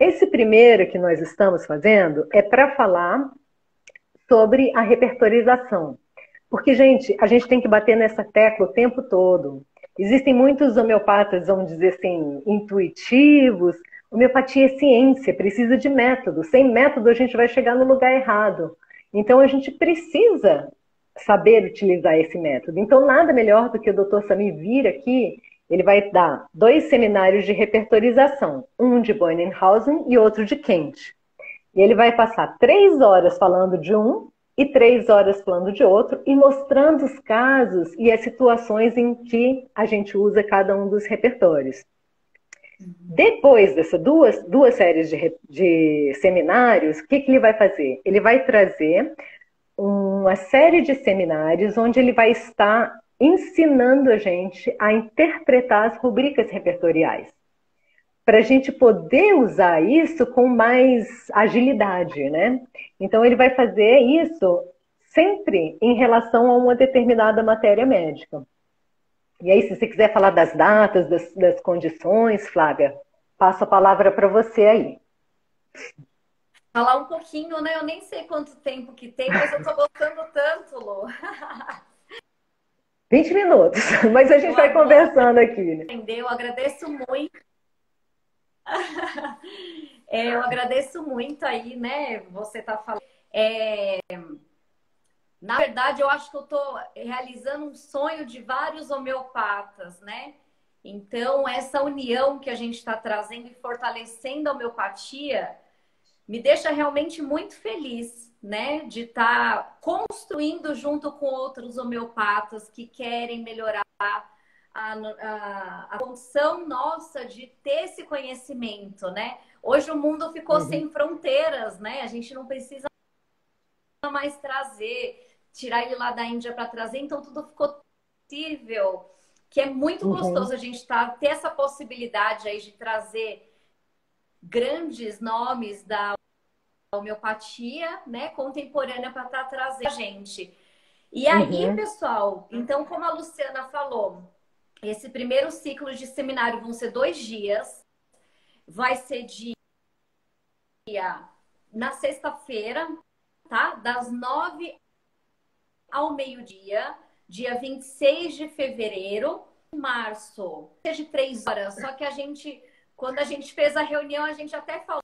Esse primeiro que nós estamos fazendo é para falar sobre a repertorização. Porque, gente, a gente tem que bater nessa tecla o tempo todo. Existem muitos homeopatas, vamos dizer assim, intuitivos. Homeopatia é ciência, precisa de método. Sem método, a gente vai chegar no lugar errado. Então, a gente precisa saber utilizar esse método. Então, nada melhor do que o Dr. Samir vir aqui. Ele vai dar 2 seminários de repertorização, um de Bonninghausen e outro de Kent. E ele vai passar 3 horas falando de um e 3 horas falando de outro e mostrando os casos e as situações em que a gente usa cada um dos repertórios. Depois dessas duas séries de seminários, o que ele vai fazer? Ele vai trazer uma série de seminários onde ele vai estar ensinando a gente a interpretar as rubricas repertoriais, para a gente poder usar isso com mais agilidade, né? Então ele vai fazer isso sempre em relação a uma determinada matéria médica. E aí, se você quiser falar das datas, das condições, Flávia, passo a palavra para você aí. Falar um pouquinho, né? Eu nem sei quanto tempo que tem, mas eu tô gostando tanto, Lu. 20 minutos, mas a gente Eu vai adoro conversando aqui, né? aprender, eu agradeço muito. Eu agradeço muito aí, né? Você tá falando. Na verdade, eu acho que eu tô realizando um sonho de vários homeopatas, né? Então, essa união que a gente está trazendo e fortalecendo a homeopatia me deixa realmente muito feliz, né? De estar construindo junto com outros homeopatas que querem melhorar a condição nossa de ter esse conhecimento, né? Hoje o mundo ficou Uhum, sem fronteiras, né? A gente não precisa mais trazer, tirar ele lá da Índia para trazer, então tudo ficou possível, que é muito gostoso uhum, a gente ter essa possibilidade aí de trazer grandes nomes da homeopatia, né, contemporânea para estar trazendo a gente. E aí, uhum, pessoal, então, como a Luciana falou, esse primeiro ciclo de seminário vão ser 2 dias, vai ser dia na sexta-feira, tá? Das 9 ao meio-dia, dia 26 de fevereiro, março, de 3 horas. Só que a gente, quando a gente fez a reunião, a gente até falou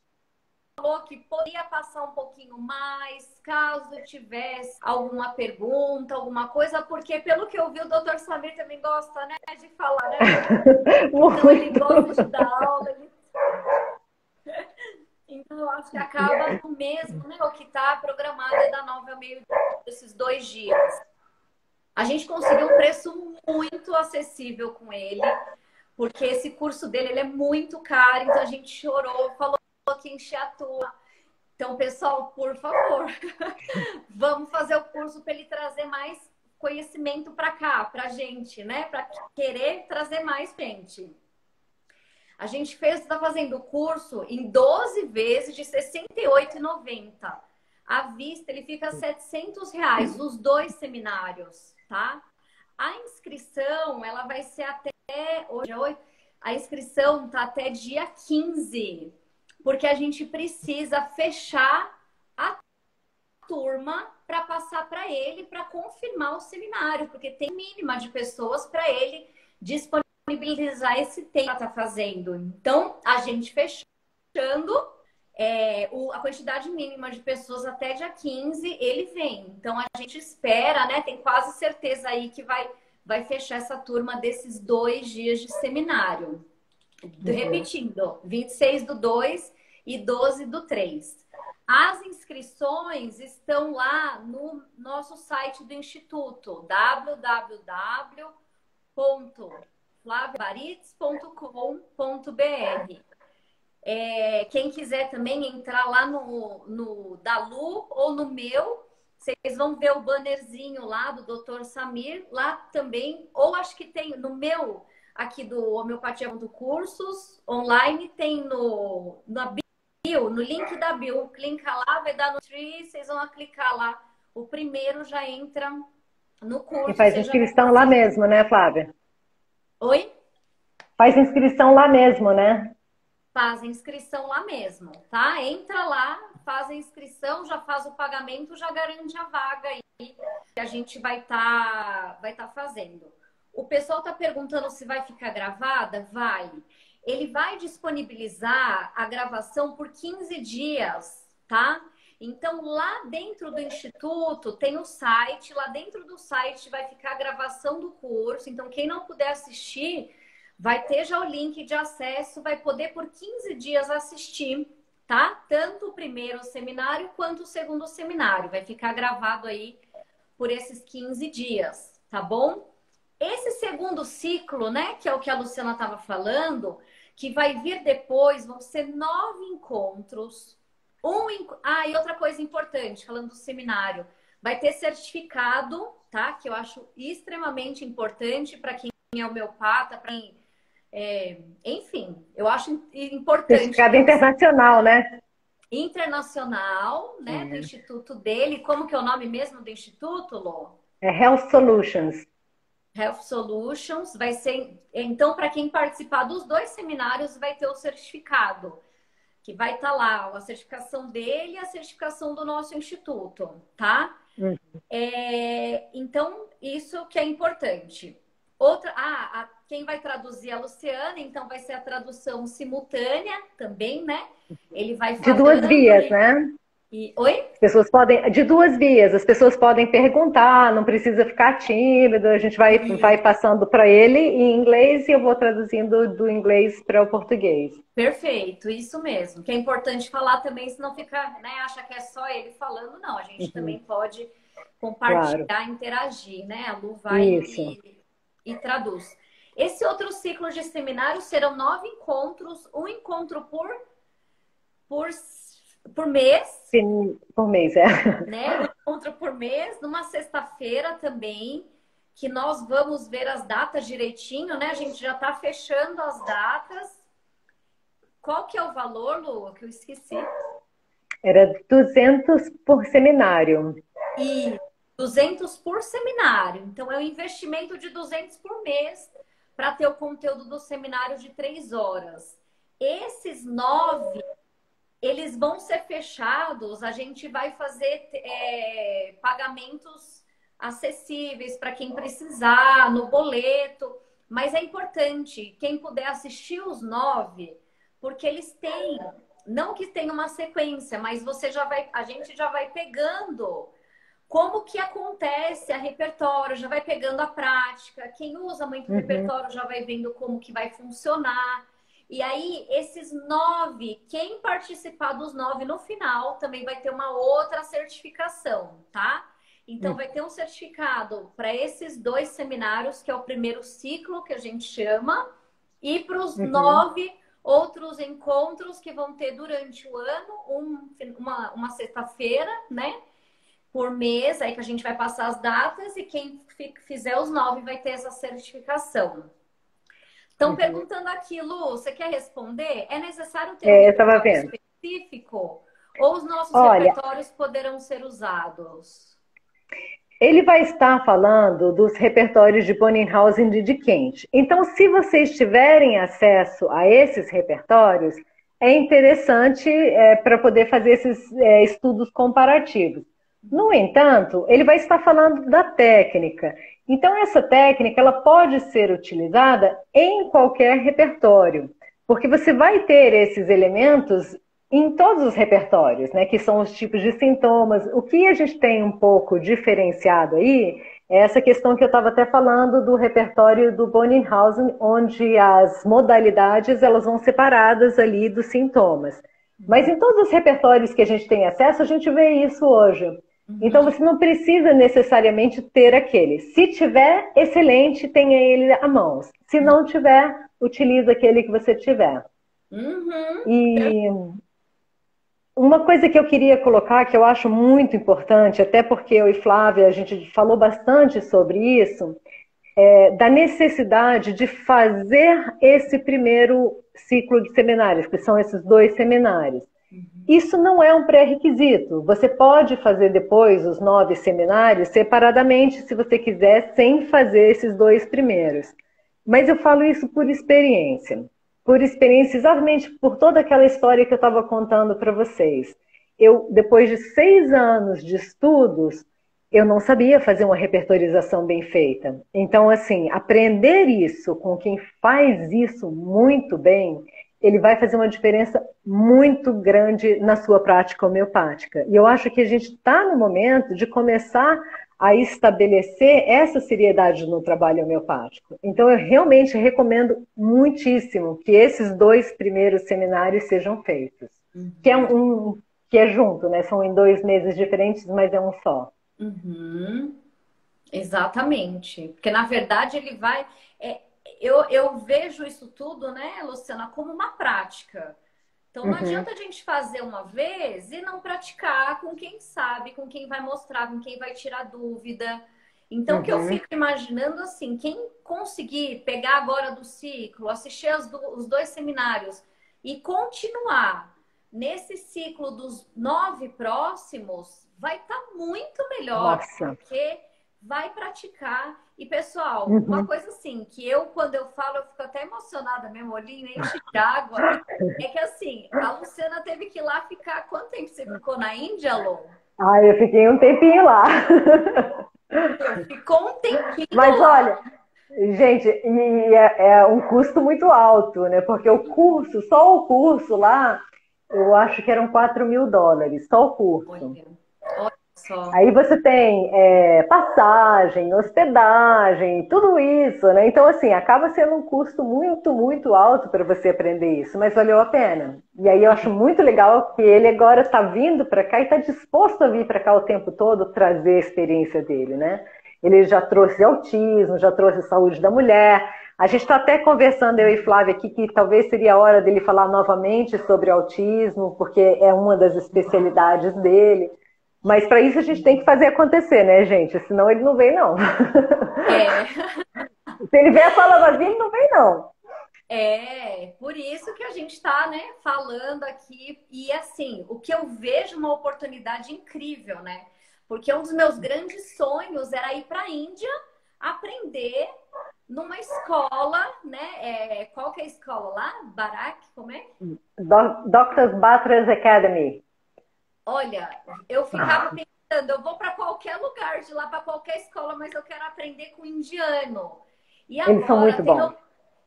que poderia passar um pouquinho mais, caso tivesse alguma pergunta, alguma coisa, porque pelo que eu vi, o doutor Samir também gosta, né, de falar, né, Lu? Então ele muito. gosta de dar aula, então eu acho que acaba no mesmo, né, o que está programado é da 9 ao meio desses 2 dias. A gente conseguiu um preço muito acessível com ele, porque esse curso dele ele é muito caro, então a gente chorou, falou que enchia a tua. Então, pessoal, por favor, vamos fazer o curso para ele trazer mais conhecimento para cá, para a gente, né? Para querer trazer mais gente. A gente está fazendo o curso em 12 vezes de R$ 68,90. À vista, ele fica R$ 700, os 2 seminários, tá? A inscrição, ela vai ser até hoje é 8, a inscrição tá até dia 15, porque a gente precisa fechar a turma para passar para ele para confirmar o seminário, porque tem mínima de pessoas para ele disponibilizar esse tempo que está fazendo. Então, a gente fechando a quantidade mínima de pessoas até dia 15, ele vem. Então, a gente espera, né? Tem quase certeza aí que vai fechar essa turma desses 2 dias de seminário. Uhum. Repetindo, 26/2 e 12/3. As inscrições estão lá no nosso site do Instituto, www.flaviobaritz.com.br. Quem quiser também entrar lá no da Lu ou no meu, vocês vão ver o bannerzinho lá do Dr. Samir, lá também, ou acho que tem no meu, aqui do Homeopatia do Cursos, online, tem na bio, no link da bio, clica lá, vai dar no tree, vocês vão clicar lá, o primeiro já entra no E curso, faz vocês já vão inscrição lá fazer. mesmo, né, Flávia? Oi? Faz inscrição lá mesmo, né? Faz a inscrição lá mesmo, tá? Entra lá, faz a inscrição, já faz o pagamento, já garante a vaga aí que a gente vai tá fazendo. O pessoal tá perguntando se vai ficar gravada? Vai. Ele vai disponibilizar a gravação por 15 dias, tá? Então, lá dentro do Instituto tem o site, lá dentro do site vai ficar a gravação do curso. Então, quem não puder assistir, vai ter já o link de acesso, vai poder por 15 dias assistir, tá? Tanto o primeiro seminário quanto o segundo seminário. Vai ficar gravado aí por esses 15 dias, tá bom? Esse segundo ciclo, né, que é o que a Luciana estava falando, que vai vir depois, vão ser 9 encontros. E outra coisa importante, falando do seminário, vai ter certificado, tá? Que eu acho extremamente importante para quem é homeopata, para quem enfim, eu acho importante Certificado ter um internacional, né? internacional, né, do É, instituto dele. Como que é o nome mesmo do instituto, Lô? é Health Solutions. Health Solutions. Vai ser, então, para quem participar dos 2 seminários, vai ter o certificado, que vai estar lá a certificação dele e a certificação do nosso instituto, tá? Hum. Então, isso que é importante. Outra, quem vai traduzir é a Luciana, então vai ser a tradução simultânea também, né? Ele vai De duas falando vias, e né? Oi? As pessoas podem, de duas vias, as pessoas podem perguntar, não precisa ficar tímido, a gente vai passando para ele em inglês e eu vou traduzindo do inglês para o português. Perfeito, isso mesmo. Que é importante falar também, se não ficar, né, acha que é só ele falando, não. A gente também Uhum, pode claro, compartilhar, interagir, né? A Lu vai isso. e traduz. Esse outro ciclo de seminários serão 9 encontros, um encontro por, por mês, Sim, por mês, é. né? Um encontro por mês, numa sexta-feira também, que nós vamos ver as datas direitinho, né? A gente já está fechando as datas. Qual que é o valor, Lu? Que eu esqueci. Era 200 por seminário. E 200 por seminário. Então, é um investimento de 200 por mês para ter o conteúdo do seminário de 3 horas. Esses 9, eles vão ser fechados. A gente vai fazer pagamentos acessíveis para quem precisar, no boleto. Mas é importante, quem puder assistir os 9, porque eles têm, não que tenha uma sequência, mas a gente já vai pegando como que acontece a repertório, já vai pegando a prática. Quem usa muito Uhum, repertório já vai vendo como que vai funcionar. E aí, esses 9, quem participar dos 9 no final também vai ter uma outra certificação, tá? Então, vai ter um certificado para esses 2 seminários, que é o primeiro ciclo, que a gente chama, e para os uhum, 9 outros encontros que vão ter durante o ano, uma sexta-feira, né? Por mês, aí que a gente vai passar as datas e quem fizer os 9 vai ter essa certificação. Estão uhum. perguntando aqui, Lu, você quer responder? É necessário ter um É, eu estava repertório vendo. específico ou os nossos Olha, repertórios poderão ser usados? ele vai estar falando dos repertórios de Bonninghausen e de Kent. Então, se vocês tiverem acesso a esses repertórios, é interessante para poder fazer esses estudos comparativos. No entanto, ele vai estar falando da técnica. Então, essa técnica ela pode ser utilizada em qualquer repertório, porque você vai ter esses elementos em todos os repertórios, né, que são os tipos de sintomas. O que a gente tem um pouco diferenciado aí é essa questão que eu estava até falando do repertório do Bonninghausen, onde as modalidades elas vão separadas ali dos sintomas. Mas em todos os repertórios que a gente tem acesso, a gente vê isso hoje. Então Uhum, você não precisa necessariamente ter aquele. Se tiver, excelente, tenha ele à mão. Se não tiver, utiliza aquele que você tiver. uhum, E uma coisa que eu queria colocar, que eu acho muito importante, até porque eu e Flávia, a gente falou bastante sobre isso, da necessidade de fazer esse primeiro ciclo de seminários, que são esses 2 seminários. Isso não é um pré-requisito. Você pode fazer depois os 9 seminários separadamente, se você quiser, sem fazer esses 2 primeiros. Mas eu falo isso por experiência. Por experiência, exatamente por toda aquela história que eu estava contando para vocês. Eu, depois de 6 anos de estudos, eu não sabia fazer uma repertorização bem feita. Então, assim, aprender isso com quem faz isso muito bem, ele vai fazer uma diferença muito grande na sua prática homeopática. E eu acho que a gente está no momento de começar a estabelecer essa seriedade no trabalho homeopático. Então, eu realmente recomendo muitíssimo que esses 2 primeiros seminários sejam feitos. Que é uhum, que é junto, né? São em 2 meses diferentes, mas é um só. uhum. Exatamente. Porque, na verdade, ele vai. Eu vejo isso tudo, né, Luciana, como uma prática. Então, não Uhum, adianta a gente fazer uma vez e não praticar com quem sabe, com quem vai mostrar, com quem vai tirar dúvida. Então, o que eu uhum, fico imaginando assim, quem conseguir pegar agora do ciclo, assistir os 2 seminários e continuar nesse ciclo dos 9 próximos, vai estar muito melhor, nossa. porque vai praticar. E, pessoal, uma Uhum. coisa assim, que eu, quando eu falo, eu fico até emocionada, meu olhinho enche de água. É que assim, a Luciana teve que ir lá ficar. Quanto tempo você ficou na Índia, Lô? Ah, eu fiquei um tempinho lá. Meu, ficou um tempinho Mas lá. olha, gente, e é um custo muito alto, né? Porque o curso, só o curso lá, eu acho que eram US$ 4.000, só o curso. Olha, olha só. Aí você tem passagem, hospedagem, tudo isso, né? Então, assim, acaba sendo um custo muito, muito alto para você aprender isso, mas valeu a pena. E aí eu acho muito legal que ele agora está vindo para cá e está disposto a vir para cá o tempo todo trazer a experiência dele, né? Ele já trouxe autismo, já trouxe saúde da mulher. A gente está até conversando, eu e Flávia, aqui, que talvez seria a hora dele falar novamente sobre autismo, porque é uma das especialidades dele. Mas para isso a gente tem que fazer acontecer, né, gente? Senão ele não vem, não. É. Se ele vier falando assim, ele não vem, não. É, por isso que a gente está, né, falando aqui. E assim, o que eu vejo uma oportunidade incrível, né? Porque um dos meus grandes sonhos era ir para a Índia aprender numa escola, né? Qual que é a escola lá? Barak, como é? Dr. Batra's Academy. Olha, eu ficava pensando, eu vou para qualquer lugar de lá, para qualquer escola, mas eu quero aprender com indiano. E Eles são agora muito bons.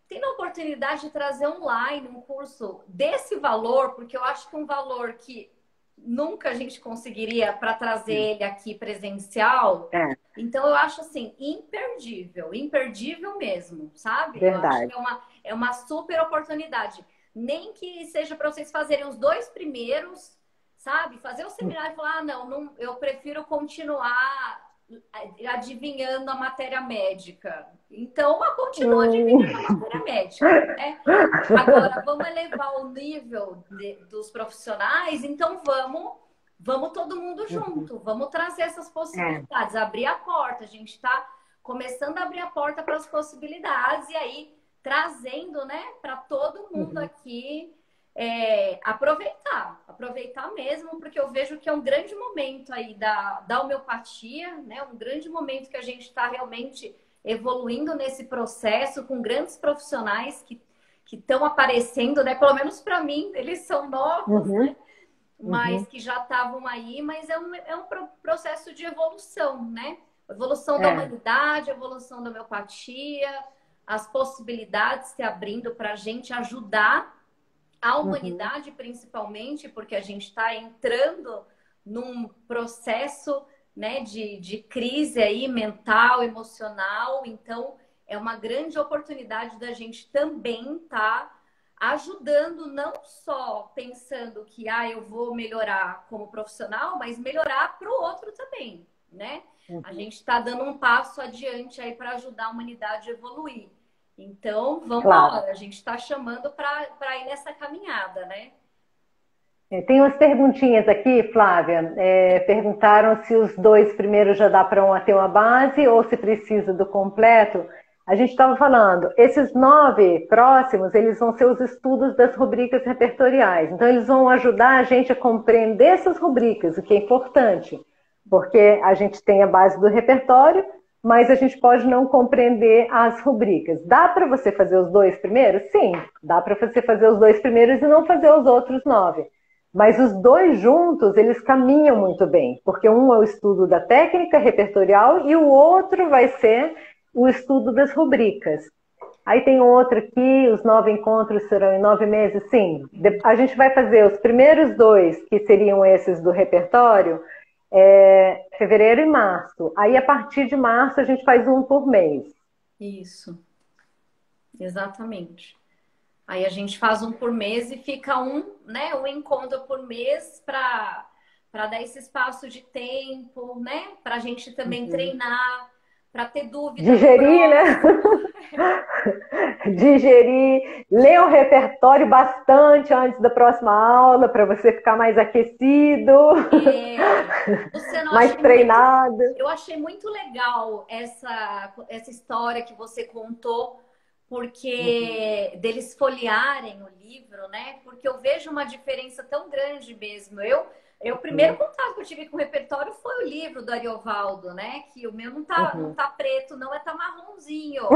tem a oportunidade de trazer online um curso desse valor, porque eu acho que um valor que nunca a gente conseguiria para trazer ele aqui presencial. É, Então eu acho assim, imperdível, imperdível mesmo, sabe? Eu acho verdade. que é uma super oportunidade. Nem que seja para vocês fazerem os dois primeiros, sabe? Fazer o seminário e falar, ah, não, eu prefiro continuar adivinhando a matéria médica. Então, eu continuo adivinhando a matéria médica, né? Agora, vamos elevar o nível dos profissionais, então vamos todo mundo junto, vamos trazer essas É. possibilidades, abrir a porta. A gente está começando a abrir a porta para as possibilidades e aí trazendo, né, para todo mundo aqui aproveitar mesmo, porque eu vejo que é um grande momento aí da homeopatia, né? Um grande momento que a gente está realmente evoluindo nesse processo com grandes profissionais que estão aparecendo, né? Pelo menos para mim, eles são novos, né? Uhum, Mas uhum. que já estavam aí, mas é um processo de evolução, né? Evolução da É. humanidade, evolução da homeopatia, as possibilidades se abrindo para a gente ajudar a Uhum. humanidade, principalmente, porque a gente está entrando num processo, né, de crise aí mental, emocional. Então, é uma grande oportunidade da gente também estar ajudando, não só pensando que eu vou melhorar como profissional, mas melhorar para o outro também, né? A Uhum. gente está dando um passo adiante aí para ajudar a humanidade a evoluir. Então, vamos Claro. embora. A gente está chamando para ir nessa caminhada, né? Tem umas perguntinhas aqui, Flávia. Perguntaram se os dois primeiros já dá para ter uma base ou se precisa do completo. A gente estava falando, esses 9 próximos, eles vão ser os estudos das rubricas repertoriais. Então, eles vão ajudar a gente a compreender essas rubricas, o que é importante, porque a gente tem a base do repertório, mas a gente pode não compreender as rubricas. Dá para você fazer os dois primeiros? Sim, dá para você fazer os dois primeiros e não fazer os outros 9. Mas os dois juntos, eles caminham muito bem, porque um é o estudo da técnica repertorial e o outro vai ser o estudo das rubricas. Aí tem outro aqui, os 9 encontros serão em 9 meses. Sim, a gente vai fazer os primeiros dois, que seriam esses do repertório, fevereiro e março. Aí, a partir de março, a gente faz um por mês. Isso, exatamente. Aí a gente faz um por mês e fica né, um encontro por mês para dar esse espaço de tempo, né? Para a gente também Uhum. treinar, para ter dúvida no Digerir, né? próximo. Digerir, ler o repertório bastante antes da próxima aula para você ficar mais aquecido, Luciana, mais treinado. eu achei muito legal essa história que você contou, Uhum, porque deles folhearem o livro, né? Porque eu vejo uma diferença tão grande mesmo. O primeiro uhum, contato que eu tive com o repertório foi o livro do Ariovaldo, né? Que o meu não uhum. tá preto, não, tá marronzinho.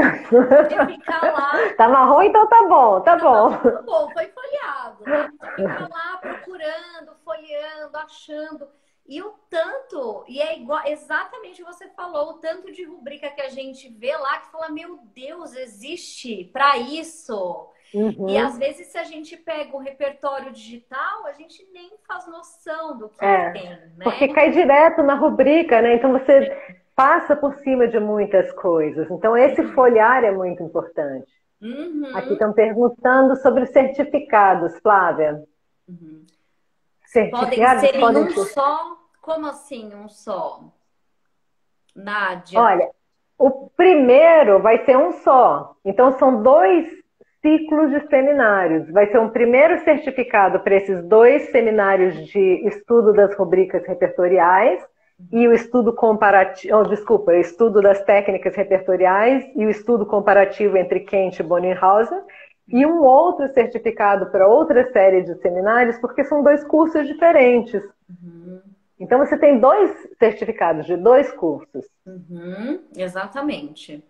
De ficar lá. Tá marrom, então tá bom, tá Tá bom. marrom, tá bom, foi folheado, né? De ficar lá procurando, folheando, achando. E o tanto, e é igual, exatamente o que você falou, o tanto de rubrica que a gente vê lá que fala, meu Deus, existe para isso. E às Uhum. vezes, se a gente pega o repertório digital, a gente nem faz noção do que É, tem, né? porque cai direto na rubrica, né? Então você passa por cima de muitas coisas. Então esse folhear é muito importante. Aqui Uhum, estão perguntando sobre os certificados, Flávia. uhum. Podem Certificados ser em podem um ser. só? Como assim um só? Nádia. Olha, o primeiro vai ser um só. Então são dois ciclos de seminários. Vai ser um primeiro certificado para esses dois seminários de estudo das rubricas repertoriais e o estudo comparativo, desculpa, o estudo das técnicas repertoriais e o estudo comparativo entre Kent e Bonninghausen, e um outro certificado para outra série de seminários, porque são dois cursos diferentes. Uhum, Então você tem dois certificados de dois cursos. uhum, exatamente.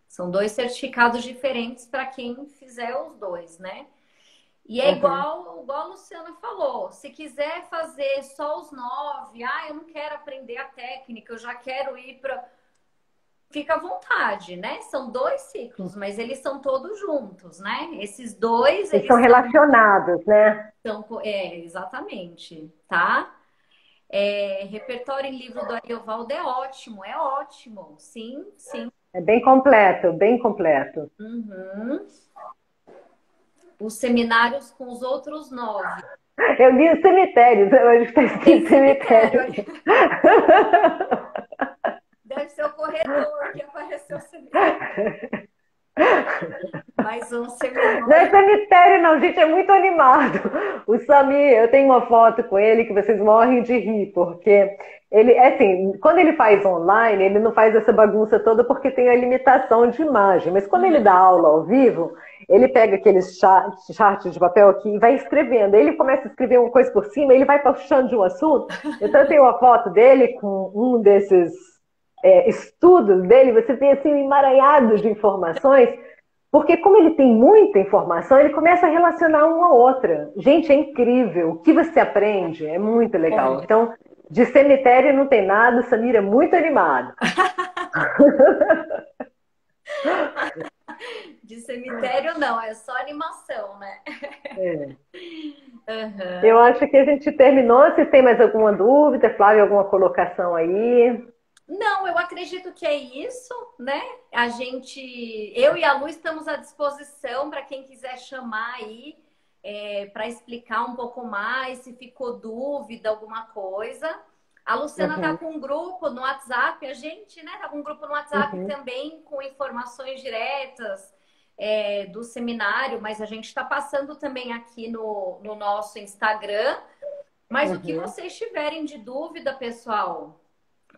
São dois certificados diferentes para quem fizer os dois, né? E é Uhum. igual a Luciana falou: se quiser fazer só os 9, eu não quero aprender a técnica, eu já quero ir para. Fica à vontade, né? São dois ciclos, mas eles são todos juntos, né? Esses dois, Eles são eles são. relacionados, né? Exatamente, tá? Repertório em livro do Ariovaldo é ótimo, sim, sim. É bem completo, bem completo. Uhum. Os seminários com os outros 9. Eu li os cemitérios, hoje está Tem escrito cemitério cemitério. ali. Deve ser o corretor que apareceu o cemitério. Mais um Não é seminário. cemitério, não, gente, é muito animado. O Samir, eu tenho uma foto com ele que vocês morrem de rir, porque ele, assim, quando ele faz online, ele não faz essa bagunça toda porque tem a limitação de imagem, mas quando ele dá aula ao vivo, ele pega aqueles charts de papel aqui e vai escrevendo. Aí ele começa a escrever uma coisa por cima, ele vai puxando de um assunto. Então eu tenho uma foto dele com um desses estudos dele, você tem assim um emaranhado de informações. Porque como ele tem muita informação, ele começa a relacionar uma a outra. Gente, é incrível. O que você aprende é muito legal. Olha, Então, de cemitério não tem nada, o Samir é muito animado. de cemitério não, é só animação, né? É. Eu Uhum. acho que a gente terminou. Se tem mais alguma dúvida, Flávia, alguma colocação aí? Não, eu acredito que é isso, né? Eu e a Lu estamos à disposição para quem quiser chamar aí, para explicar um pouco mais, se ficou dúvida, alguma coisa. A Luciana tá Uhum, com um grupo no WhatsApp, a gente, né, tá com um grupo no WhatsApp uhum, também com informações diretas, do seminário, mas a gente está passando também aqui no nosso Instagram. Mas o que uhum. vocês tiverem de dúvida, pessoal,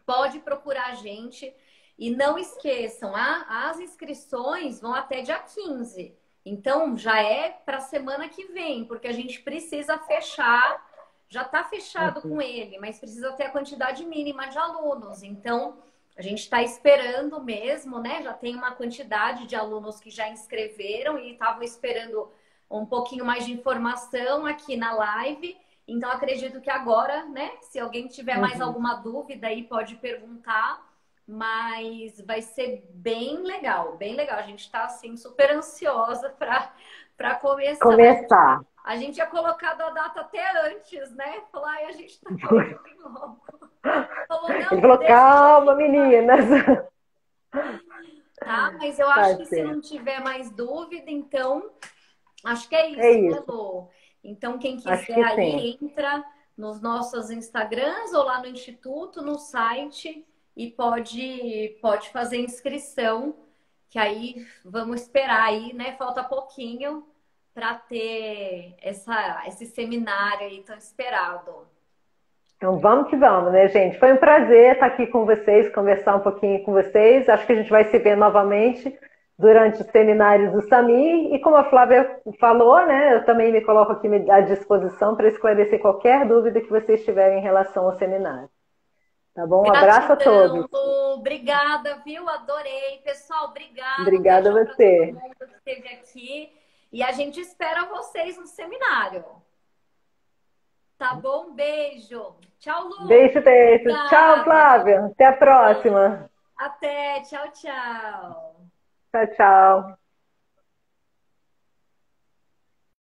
pode procurar a gente. E não esqueçam, as inscrições vão até dia 15. Então, já é para a semana que vem, porque a gente precisa fechar. Já está fechado com ele, mas precisa ter a quantidade mínima de alunos. Então, a gente está esperando mesmo, né? Já tem uma quantidade de alunos que já inscreveram e estavam esperando um pouquinho mais de informação aqui na live. Então, acredito que agora, né? Se alguém tiver mais Uhum. alguma dúvida aí, pode perguntar. Mas vai ser bem legal, bem legal. A gente está assim super ansiosa para começar. Começar. A gente tinha colocado a data até antes, né? Falar, ai, a gente está colocando logo. Falou, Ele não, falou, deixa um calma, pouquinho mais, meninas. tá? Mas eu Tá acho que se não certo. tiver mais dúvida, então acho que é É isso, né, isso. Lô? Então, quem Acho quiser que sim. aí, entra nos nossos Instagrams ou lá no Instituto, no site, e pode fazer inscrição, que aí vamos esperar aí, né? Falta pouquinho para ter esse seminário aí tão esperado. Então vamos que vamos, né, gente? Foi um prazer estar aqui com vocês, conversar um pouquinho com vocês. Acho que a gente vai se ver novamente durante os seminários do Samir. E como a Flávia falou, né, eu também me coloco aqui à disposição para esclarecer qualquer dúvida que vocês tiverem em relação ao seminário. Tá bom? Um abraço a todos. Gratidão, Lu. Obrigada, viu? Adorei. Pessoal, obrigada. Um Obrigada beijão a para todo você. mundo que esteve aqui. E a gente espera vocês no seminário. Tá bom? Beijo. Tchau, Lu. Beijo, beijo. Tchau, Obrigada. Flávia. Até a próxima. Até. Tchau, tchau. Tchau, tchau.